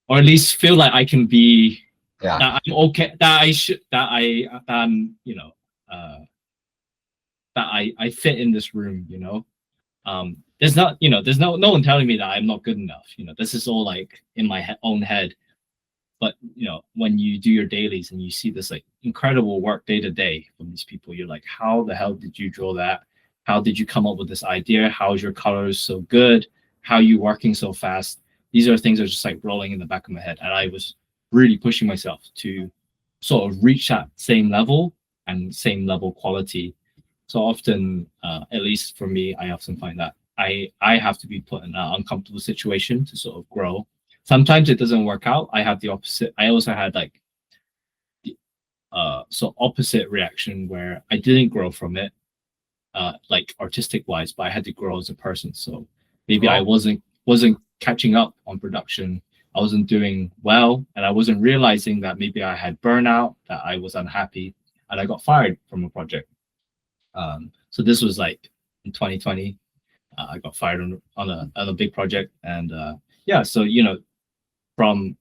or at least feel like I can be, Yeah. that I'm okay, that I should, that I'm, that I fit in this room. There's not, there's no one telling me that I'm not good enough. This is all like in my own head. But when you do your dailies and you see this like incredible work day to day from these people, you're like, how the hell did you draw that? How did you come up with this idea? How is your colors so good? How are you working so fast? These are things that are just like rolling in the back of my head. And I was really pushing myself to sort of reach that same level and same level quality. So often, at least for me, I often find that I have to be put in an uncomfortable situation to sort of grow. Sometimes it doesn't work out. I have the opposite. I also had like opposite reaction where I didn't grow from it, like artistic wise, but I had to grow as a person. So maybe I Oh, wasn't catching up on production. I wasn't doing well, and I wasn't realizing that maybe I had burnout, that I was unhappy, and I got fired from a project. So this was like in 2020. I got fired on a big project, and yeah, so from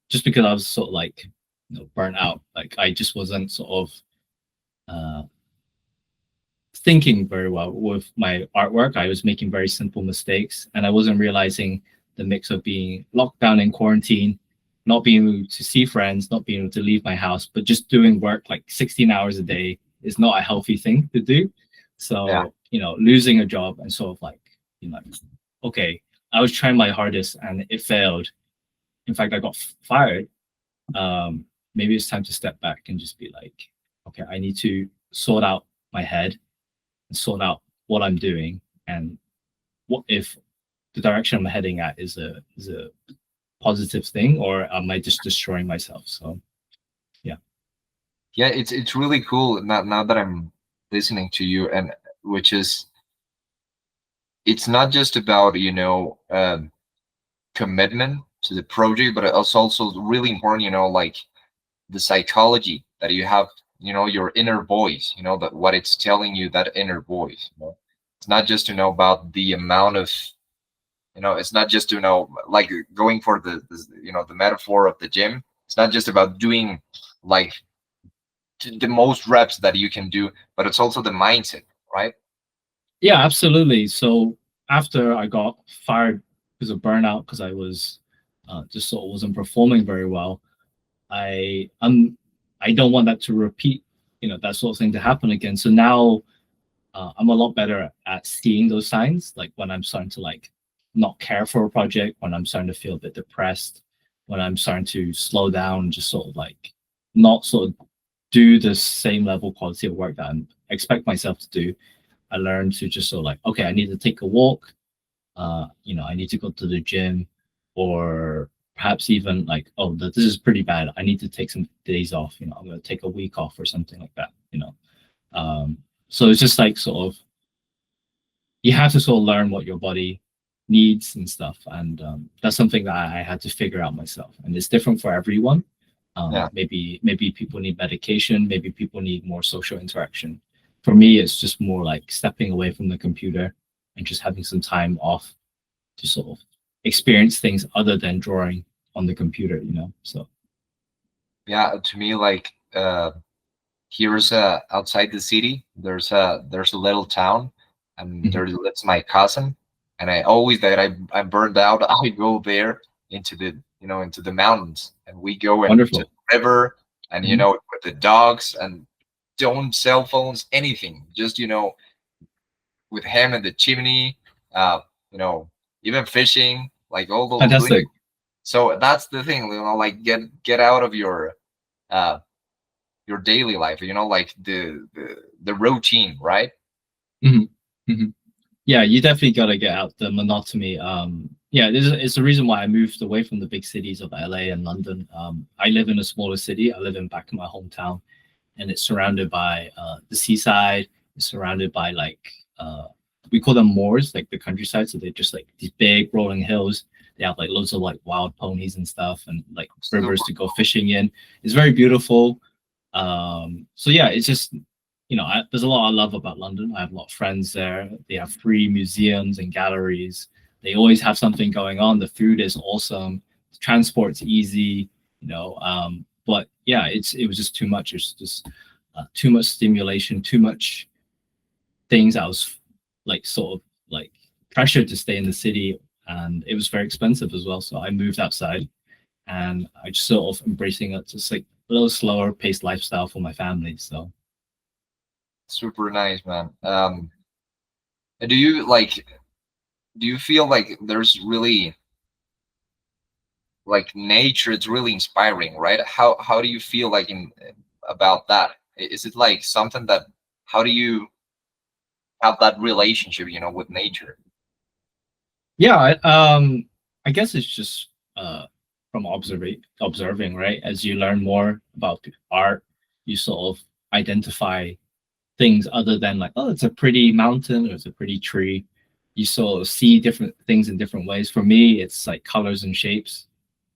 just because I was sort of like burnt out, like I just wasn't sort of uh, thinking very well with my artwork. I was making very simple mistakes, and I wasn't realizing the mix of being locked down in quarantine, not being able to see friends, not being able to leave my house, but just doing work like 16 hours a day is not a healthy thing to do. yeah. So, losing a job and sort of like, okay, I was trying my hardest and it failed. In fact, I got fired. Maybe it's time to step back and just be like, okay, I need to sort out my head and sort out what I'm doing, and what if the direction I'm heading at is a positive thing, or am I just destroying myself? So yeah. Yeah, it's really cool now that I'm listening to you, and which is, it's not just about commitment to the project, but it's also really important, like the psychology that you have, your inner voice, that what it's telling you, that inner voice. It's not just about the amount of, it's not just like going for the metaphor of the gym. It's not just about doing like the most reps that you can do, but it's also the mindset, right? Yeah, absolutely. So after I got fired because of burnout, because I was just sort of wasn't performing very well, I um I don't want that to repeat, that sort of thing to happen again. So now I'm a lot better at seeing those signs, like when I'm starting to like not care for a project, when I'm starting to feel a bit depressed, when I'm starting to slow down, just sort of like not sort of do the same level quality of work that I expect myself to do. I learned to just sort of like, okay, I need to take a walk. I need to go to the gym, or perhaps even like, oh, this is pretty bad. I need to take some days off. I'm going to take a week off or something like that. Um, so it's just like sort of, you have to sort of learn what your body needs and stuff, and that's something that I had to figure out myself, and it's different for everyone. Yeah. Maybe people need medication, maybe people need more social interaction. For me, it's just more like stepping away from the computer and just having some time off to sort of experience things other than drawing on the computer. So Yeah, to me, like here's outside the city, there's a little town, and mhm. there lives my cousin, and I always that I'm burned out, I go there into the into the mountains, and we go into Wonderful. the river, and Mhm. with the dogs, and don't cell phones, anything, just with him and the chimney, uh you know even fishing, like all those things. Fantastic. So that's the thing, like get out of uh your daily life, like the routine, right? Mhm. Mhm. Yeah, you definitely got to get out the monotony. Yeah, it's the reason why I moved away from the big cities of LA and London. I live in a smaller city. I live in back in my hometown, and it's surrounded by the seaside. It's surrounded by like we call them moors, like the countryside. So they're just like these big rolling hills. They have like loads of like wild ponies and stuff, and like rivers Super. to go fishing in. It's very beautiful. So yeah, it's just there's a lot I love about London. I have a lot of friends there. They have free museums and galleries. They always have something going on. The food is awesome. The transport's easy. But yeah, it was just too much. It's just too much stimulation, too much things. I was like sort of like pressured to stay in the city, and it was very expensive as well. So I moved outside, and I just sort of embracing it, just like a little slower paced lifestyle for my family. So Super nice, man. Do you like? Do you feel like there's really like nature? It's really inspiring, right? How do you feel like in about that? Is it like something that? How do you have that relationship, with nature? yeah, I guess it's just from observing, right? As you learn more about art, you sort of identify things other than like, oh, it's a pretty mountain or it's a pretty tree. You sort of see different things in different ways. For me, it's like colors and shapes.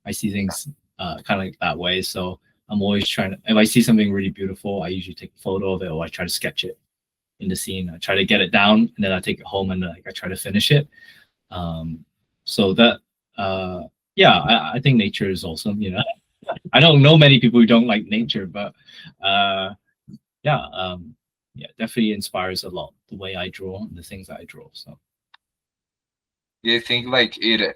I see things kind of like that way. So I'm always trying to, if I see something really beautiful, I usually take a photo of it or I try to sketch it in the scene. I try to get it down and then I take it home and like I try to finish it. Um, so that, yeah, I think nature is awesome. I don't know many people who don't like nature, but uh, yeah, yeah, definitely inspires a lot the way I draw and the things that I draw. So Do you think like it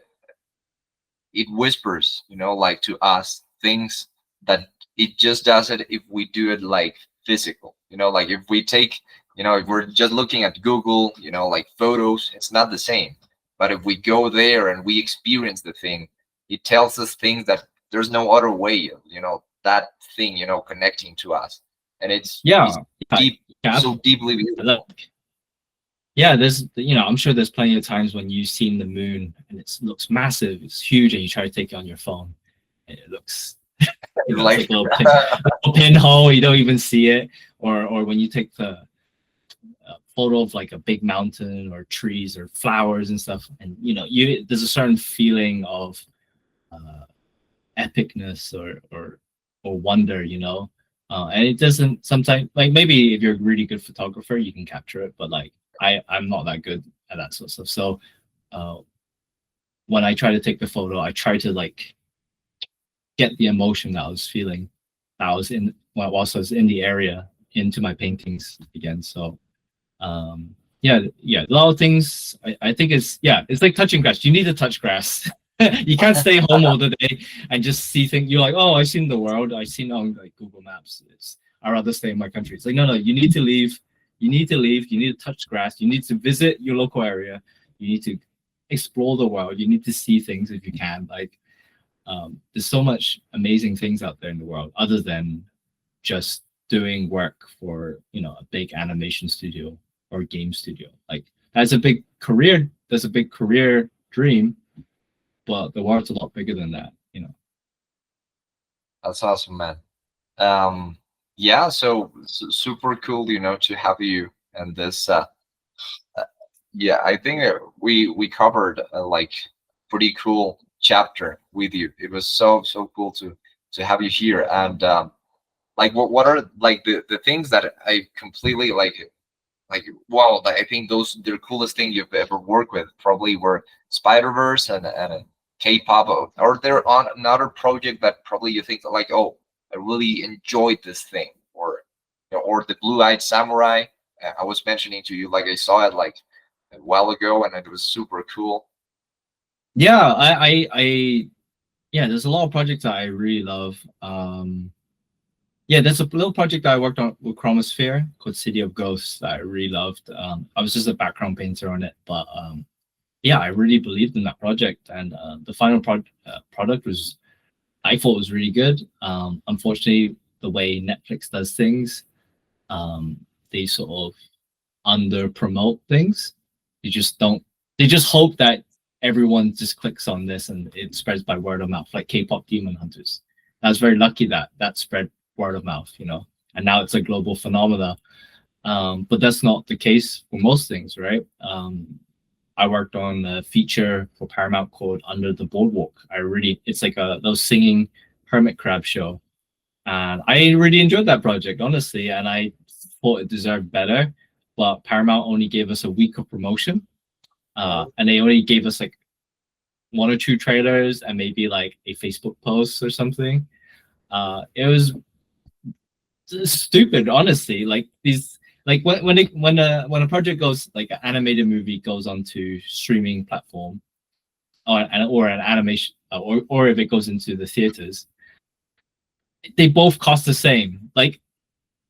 whispers, like to us things that it just does it if we do it like physical, like if we take, if we're just looking at Google, like photos, it's not the same. But if we go there and we experience the thing, it tells us things that there's no other way of, that thing, connecting to us. And it's yeah, yeah, deep, yeah. so deeply Look, beautiful. yeah, I'm sure there's plenty of times when you've seen the moon and it looks massive, it's huge, and you try to take it on your phone, and it looks, it's Like like a pinhole, you don't even see it. Or when you take the photo of like a big mountain or trees or flowers and stuff, and there's a certain feeling of uh, epicness or wonder, and it doesn't sometimes, like, maybe if you're a really good photographer you can capture it, but like I'm not that good at that sort of stuff. So uh, when I try to take the photo, I try to like get the emotion that I was feeling, that I was in whilst I was in the area, into my paintings again. So yeah, a lot of things. I think it's like touching grass. You need to touch grass. You can't stay home all the day and just see things. You're like, oh, I've seen the world. I've seen on like Google Maps. I'd rather stay in my country. It's like, no, you need to leave. You need to leave. You need to touch grass. You need to visit your local area. You need to explore the world. You need to see things if you can. Like, there's so much amazing things out there in the world other than just doing work for a big animation studio or game studio. Like, that's a big career. That's a big career dream, but the world's a lot bigger than that. That's awesome, man. Um, yeah, so, super cool, to have you and this. Uh, yeah, I think we covered like pretty cool chapter with you. It was so cool to have you here. And like, what are like the things that I completely like wow, I think those the coolest thing you've ever worked with probably were Spider Verse and K-pop. Or there on another project that probably you think like, oh, I really enjoyed this thing, or or the Blue Eyed Samurai. I was mentioning to you, like I saw it like a while ago and it was super cool. Yeah, yeah, there's a lot of projects that I really love. Yeah, there's a little project that I worked on with Chromosphere called City of Ghosts that I really loved. I was just a background painter on it, but yeah, I really believed in that project, and the final product was, I thought, was really good. Unfortunately, the way Netflix does things, they sort of under promote things. They just don't. They just hope that everyone just clicks on this and it spreads by word of mouth, like K-pop Demon Hunters. I was very lucky that that spread word of mouth, and now it's a global phenomena. But that's not the case for most things, right? I worked on a feature for Paramount called Under the Boardwalk. It's like a those singing hermit crab show, and I really enjoyed that project, honestly, and I thought it deserved better. But Paramount only gave us a week of promotion, Oh, and they only gave us like one or two trailers and maybe like a Facebook post or something. It was stupid, honestly. Like these, like when a project goes like an animated movie goes onto streaming platform or an animation or if it goes into the theaters, they both cost the same. Like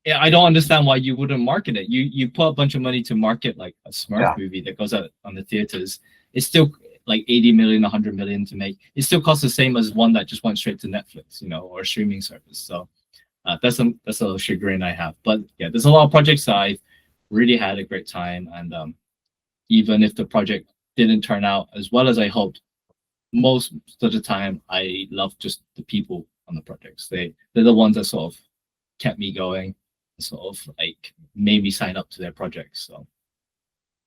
I don't understand why you wouldn't market it. You put a bunch of money to market like a Smurf yeah, movie that goes out on the theaters. It's still like 80 million, 100 million to make. It still costs the same as one that just went straight to Netflix, or streaming service. So that's a little chagrin I have. But yeah, there's a lot of projects that I've really had a great time, and even if the project didn't turn out as well as I hoped, most of the time I love just the people on the projects. They're the ones that sort of kept me going, sort of like made me sign up to their projects. So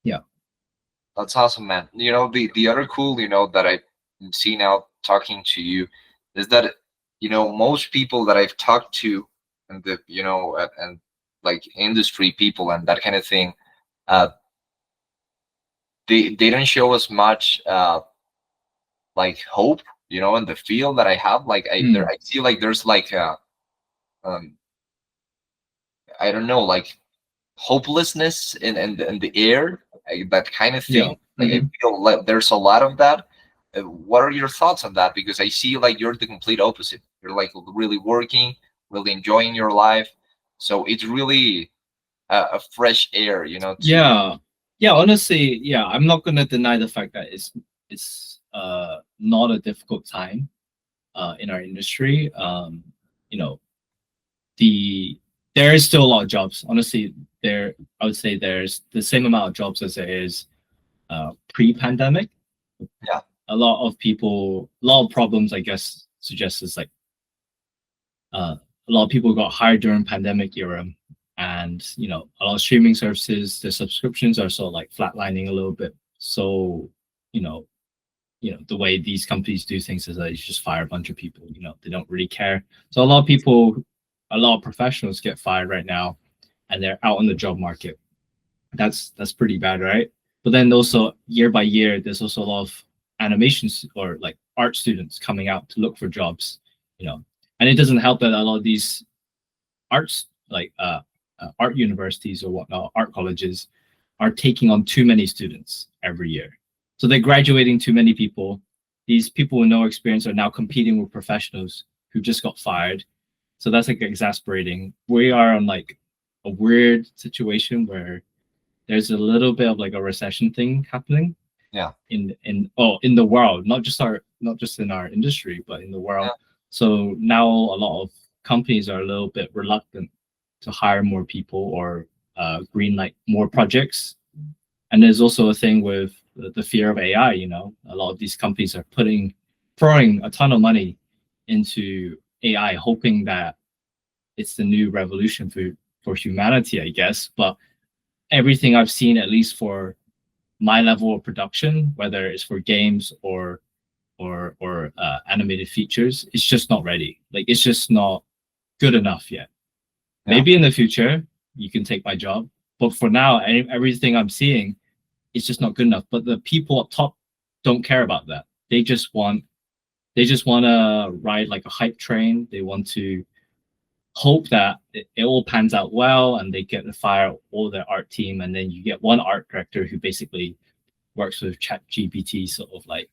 yeah. that's awesome, man. The other cool, that I see now talking to you is that, most people that I've talked to, and and like industry people and that kind of thing, uh, they don't show us much like hope, in the field that I have. Like Mm, I see like there's like um, I don't know, like hopelessness in the air, that kind of yeah. thing. Like I Hmm. feel like there's a lot of that. What are your thoughts on that? Because I see like you're the complete opposite. You're like really working, really enjoying your life. So it's really a fresh air, to Yeah. Yeah. Honestly, yeah. I'm not gonna deny the fact that it's not a difficult time in our industry. You know, there is still a lot of jobs. Honestly, I would say there's the same amount of jobs as there is pre-pandemic. yeah, A lot of problems, I guess, suggests is like a lot of people got hired during pandemic era, and a lot of streaming services, the subscriptions are sort of like flatlining a little bit. So, you know, the way these companies do things is that you just fire a bunch of people. They don't really care. So a lot of professionals get fired right now, and they're out on the job market. That's pretty bad, right? But then also year by year, there's also a lot of animations or like art students coming out to look for jobs, you know. And it doesn't help that a lot of these arts like art universities or whatnot, art colleges, are taking on too many students every year. So they're graduating too many people. These people with no experience are now competing with professionals who just got fired. So that's like exasperating. We are on like a weird situation where there's a little bit of like a recession thing happening yeah, in the world, not just in our industry, but in the world. yeah, So now a lot of companies are a little bit reluctant to hire more people or green light more projects. And there's also a thing with the fear of AI. A lot of these companies are throwing a ton of money into AI, hoping that it's the new revolution for humanity, I guess. But everything I've seen, at least for my level of production, whether it's for games or animated features, it's just not ready. Like it's just not good enough yet. yeah, Maybe in the future you can take my job, but for now, everything I'm seeing is just not good enough. But the people up top don't care about that. They just want to ride like a hype train. They want to hope that it all pans out well and they get to fire all their art team, and then you get one art director who basically works with chat gpt, sort of like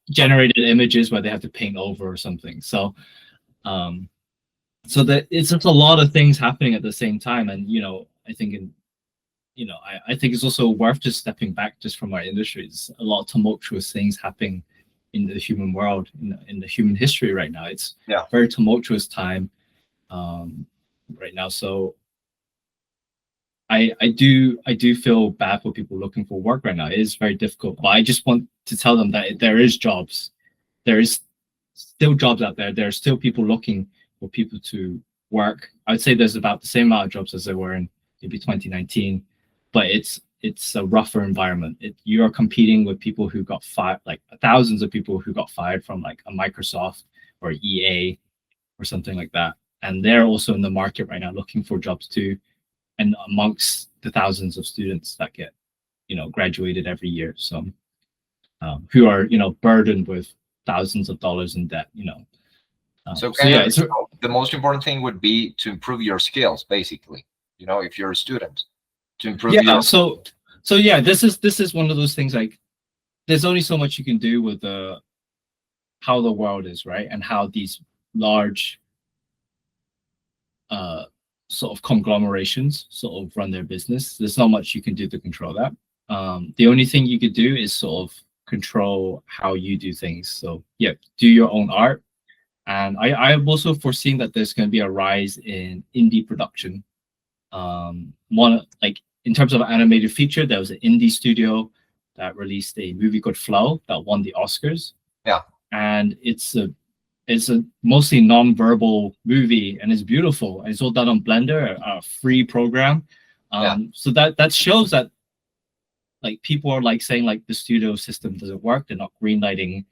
generated images where they have to paint over or something. Um so that it's just a lot of things happening at the same time. And I think I think it's also worth just stepping back just from our industries. A lot of tumultuous things happening in the human world, in the human history right now. It's yeah. very tumultuous time um right now. So I do feel bad for people looking for work right now. It is very difficult, but I just want to tell them that there is jobs. There is still jobs out there. There are still people looking for people to work. I'd say there's about the same amount of jobs as there were in maybe 2019, but it's a rougher environment. You are competing with people who got fired, like thousands of people who got fired from like a Microsoft or EA or something like that, and they're also in the market right now looking for jobs too. And amongst the thousands of students that get graduated every year, so who are burdened with thousands of dollars in debt. So So kind yeah, of, it's the most important thing would be to improve your skills, basically. If you're a student, to improve yeah. your. So yeah, this is one of those things like there's only so much you can do with the how the world is, right, and how these large uh sort of conglomerations sort of run their business. There's not much you can do to control that. The only thing you could do is sort of control how you do things. So yeah, do your own art. And I've also foreseen that there's going to be a rise in indie production. One like in terms of animated feature, there was an indie studio that released a movie called Flow that won the Oscars, Yeah, and it's a mostly non-verbal movie, and it's beautiful. And it's all done on Blender, a free program. yeah, So that shows that like people are like saying like the studio system doesn't work. They're not greenlighting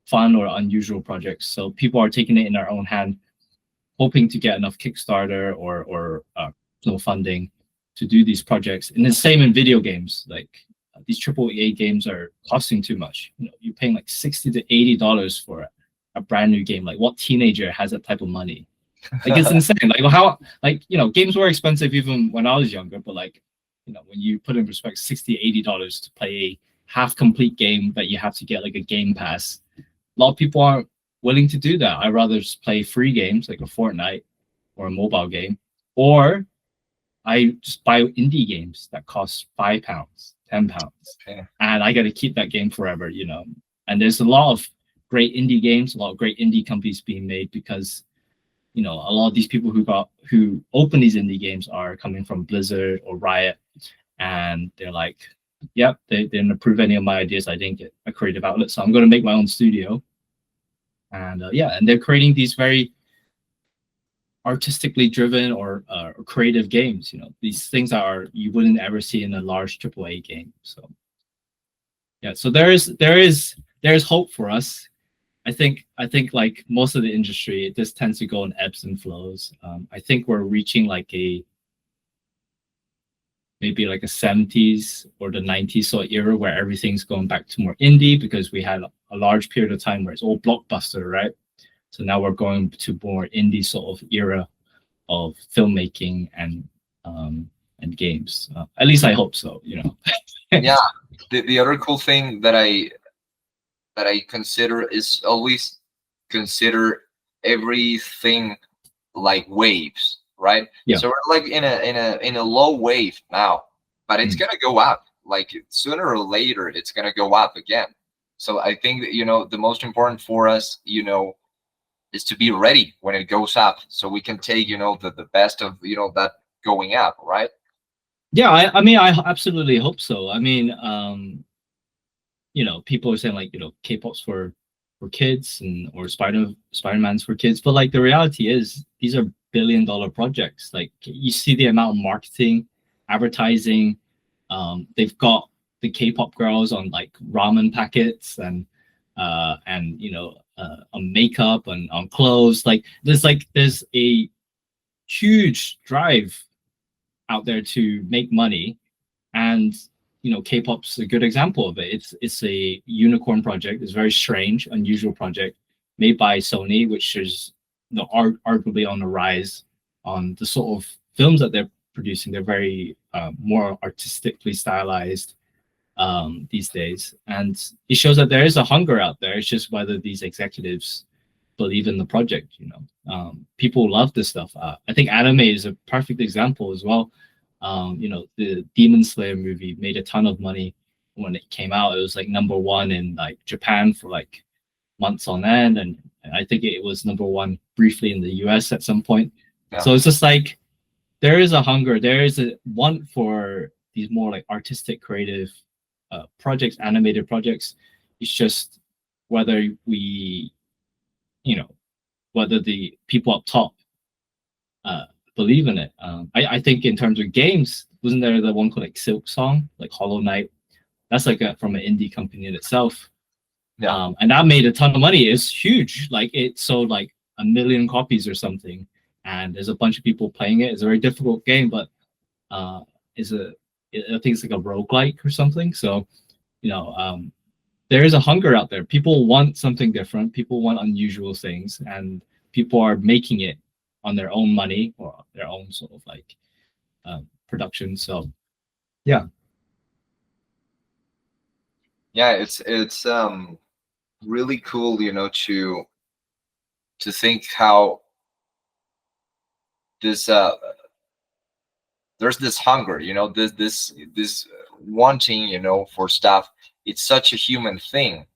fun or unusual projects. So people are taking it in their own hand, hoping to get enough Kickstarter or funding to do these projects. And the same in video games. Like these AAA games are costing too much. You're paying like $60 to $80 for a brand new game. Like what teenager has that type of money? Like it's insane. Like how games were expensive even when I was younger, but like when you put in perspective, $60 to $80 to play a half complete game that you have to get like a game pass. A lot of people aren't willing to do that. I'd rather just play free games like a Fortnite or a mobile game, or I just buy indie games that cost £5, £10, okay. and I got to keep that game forever. And there's a lot of great indie games, a lot of great indie companies being made because a lot of these people who open these indie games are coming from Blizzard or Riot, and they're like, yep, they didn't approve any of my ideas. I didn't get a creative outlet, so I'm going to make my own studio. And and they're creating these very artistically driven or creative games. These things that are you wouldn't ever see in a large AAA game. So yeah, so there is hope for us. I think like most of the industry, it just tends to go in ebbs and flows. I think we're reaching like maybe like a 70s or the 90s sort of era where everything's going back to more indie because we had a large period of time where it's all blockbuster, right? So now we're going to more indie sort of era of filmmaking and games. At least I hope so. Yeah. The other cool thing that I consider is always consider everything like waves, right? Yeah. So we're like in a low wave now, but it's Mm. gonna go up. Like sooner or later, it's gonna go up again. So I think that the most important for us, is to be ready when it goes up, so we can take the best of that going up, right? Yeah, I mean, I absolutely hope so. I mean, people are saying like, K-pop's for kids and or Spider-Man's for kids, but like the reality is these are billion-dollar projects. Like you see the amount of marketing, advertising. They've got the K-pop girls on like ramen packets and on makeup and on clothes. Like there's a huge drive out there to make money, and K-pop's a good example of it. It's a unicorn project. It's a very strange, unusual project made by Sony, which is arguably on the rise on the sort of films that they're producing. They're very more artistically stylized these days, and it shows that there is a hunger out there. It's just whether these executives believe in the project. People love this stuff. I think anime is a perfect example as well. The Demon Slayer movie made a ton of money when it came out. It was like number one in like Japan for like months on end, and I think it was number one briefly in the US at some point. Yeah. So it's just like there is a hunger, there is a want for these more like artistic, creative projects, animated projects. It's just whether we, whether the people up top uh, believe in it. I think in terms of games, wasn't there the one called like Silk Song, like Hollow Knight? That's like from an indie company in itself, Yeah. and that made a ton of money. It's huge. Like it sold like 1 million copies or something, and there's a bunch of people playing it. It's a very difficult game, but uh, is a I think it's like a roguelike or something. So you know, there is a hunger out there. People want something different. People want unusual things, and people are making it on their own money or their own sort of like production. So yeah. Yeah, it's really cool, to think how this there's this hunger, this wanting, for stuff. It's such a human thing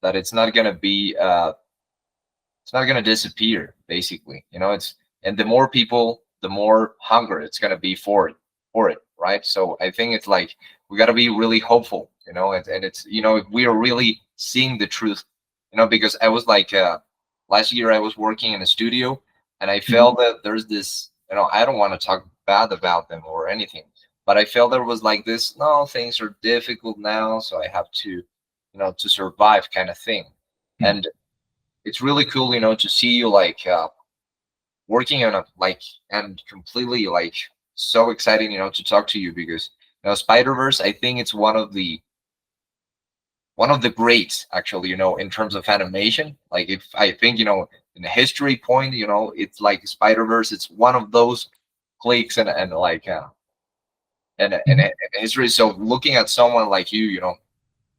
that it's not going to disappear, basically. It's and the more people, the more hunger it's going to be for it, right? So I think it's like we got to be really hopeful, and it's, we are really seeing the truth, because I was like, last year I was working in a studio, and I Mhm. felt that there's this, I don't want to talk bad about them or anything, but I felt there was like this, no, things are difficult now, so I have to survive, kind of thing. Mhm. And it's really cool, to see you like, working on a like, and completely like, so exciting, to talk to you, because Spider Verse, I think it's one of the greats, actually, in terms of animation. Like, if I think, in a history point, it's like Spider Verse. It's one of those clicks, and like, and history. So looking at someone like you,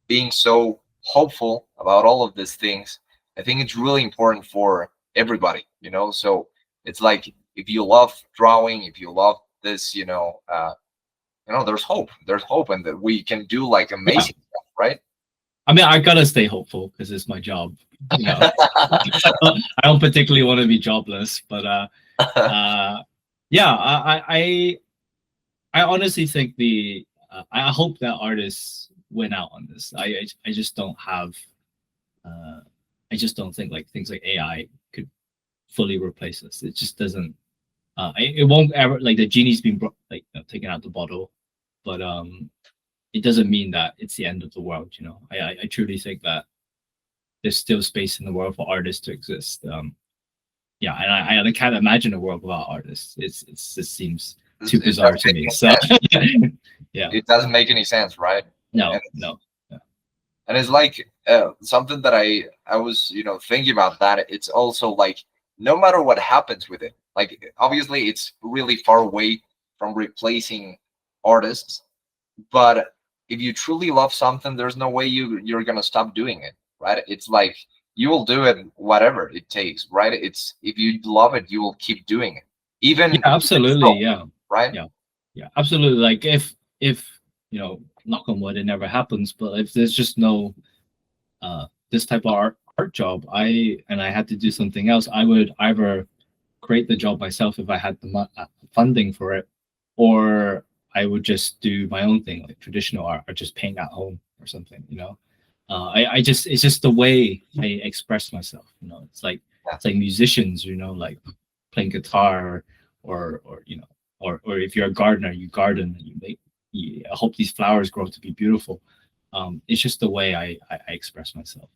being so hopeful about all of these things, I think it's really important for everybody, So it's like, if you love drawing, if you love this, there's hope, and that we can do like Yeah. amazing stuff, right? I mean, I gotta stay hopeful because it's my job. You know, I don't particularly want to be jobless, but uh, yeah, I honestly think I hope that artists win out on this. I just don't have uh, I just don't think like things like AI could fully replace us. It just doesn't. It won't ever, like, the genie's been like, taken out the bottle, but it doesn't mean that it's the end of the world. I truly think that there's still space in the world for artists to exist. Yeah, and I can't imagine a world without artists. It seems too It bizarre doesn't to make me. any So sense. yeah, It doesn't make any sense, right? no, And no, yeah. and it's like, something that I was, thinking about, that it's also like, no matter what happens with it, like, obviously it's really far away from replacing artists, but if you truly love something, there's no way you're gonna stop doing it, right? It's like, you will do it whatever it takes, right? It's, if you love it, you will keep doing it, Yeah, even absolutely. so, Yeah, right? yeah, yeah, absolutely. Like if knock on wood, it never happens. But if there's just no this type of art job, I had to do something else, I would either create the job myself if I had the funding for it, or I would just do my own thing, like traditional art, or just paint at home or something. I just it's just the way I express myself. Yeah. It's like musicians, like playing guitar, or or if you're a gardener, you garden and I hope these flowers grow to be beautiful. It's just the way I express myself.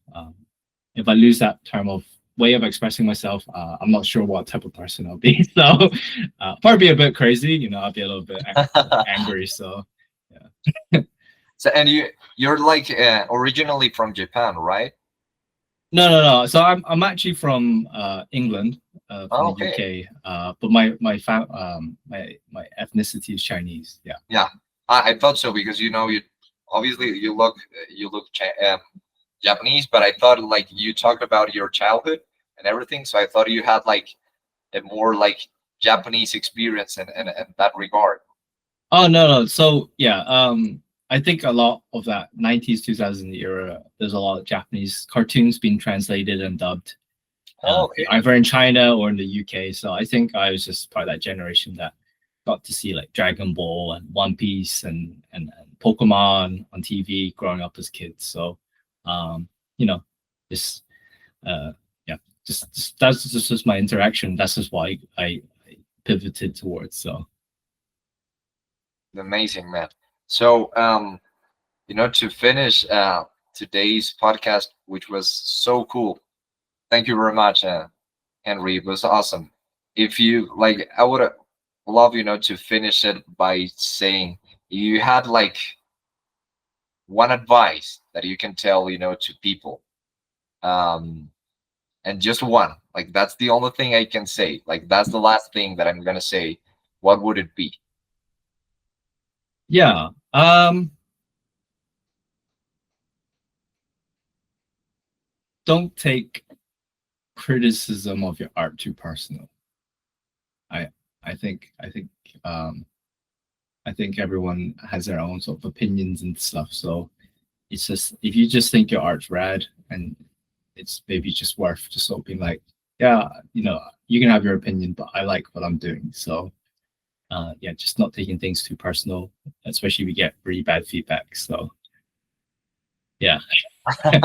If I lose that term of way of expressing myself, I'm not sure what type of person I'll be. So probably be a bit crazy, I'll be a little bit angry. So yeah. So, and you're like, originally from Japan, right? No. So I'm actually from England, from Oh, the okay. UK. But my ethnicity is Chinese. Yeah. Yeah, I thought so, because you obviously you look Japanese, but I thought like you talked about your childhood and everything, so I thought you had like a more like Japanese experience in that regard. Oh no. So yeah, I think a lot of that 90s 2000 era, there's a lot of Japanese cartoons being translated and dubbed, Oh, okay. either in China or in the UK. So I think I was just part of that generation that got to see like Dragon Ball and One Piece and Pokemon on TV growing up as kids. So, you know, just uh, yeah, just that's just my interaction. That's just why I pivoted towards. So Amazing, man. So, to finish today's podcast, which was so cool. Thank you very much, Henry. It was awesome. If you like, I would love, to finish it by saying you had like one advice that you can tell, to people. Um, and just one. Like that's the only thing I can say. Like that's the last thing that I'm gonna say. What would it be? yeah, don't take criticism of your art too personal. I I think um, I think everyone has their own sort of opinions and stuff. So it's just if you just think your art's rad and it's maybe just worth just sort of being like, yeah, you can have your opinion, but I like what I'm doing. So yeah, just not taking things too personal, especially if we get really bad feedback. So yeah, I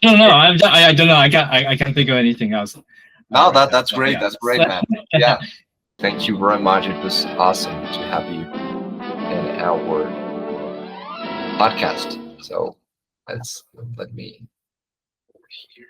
don't know. I don't know. I can't think of anything else No, right that now. that's But great. yeah, That's great, man. Yeah. Thank you very much. It was awesome to have you in our podcast. So let's let me over here.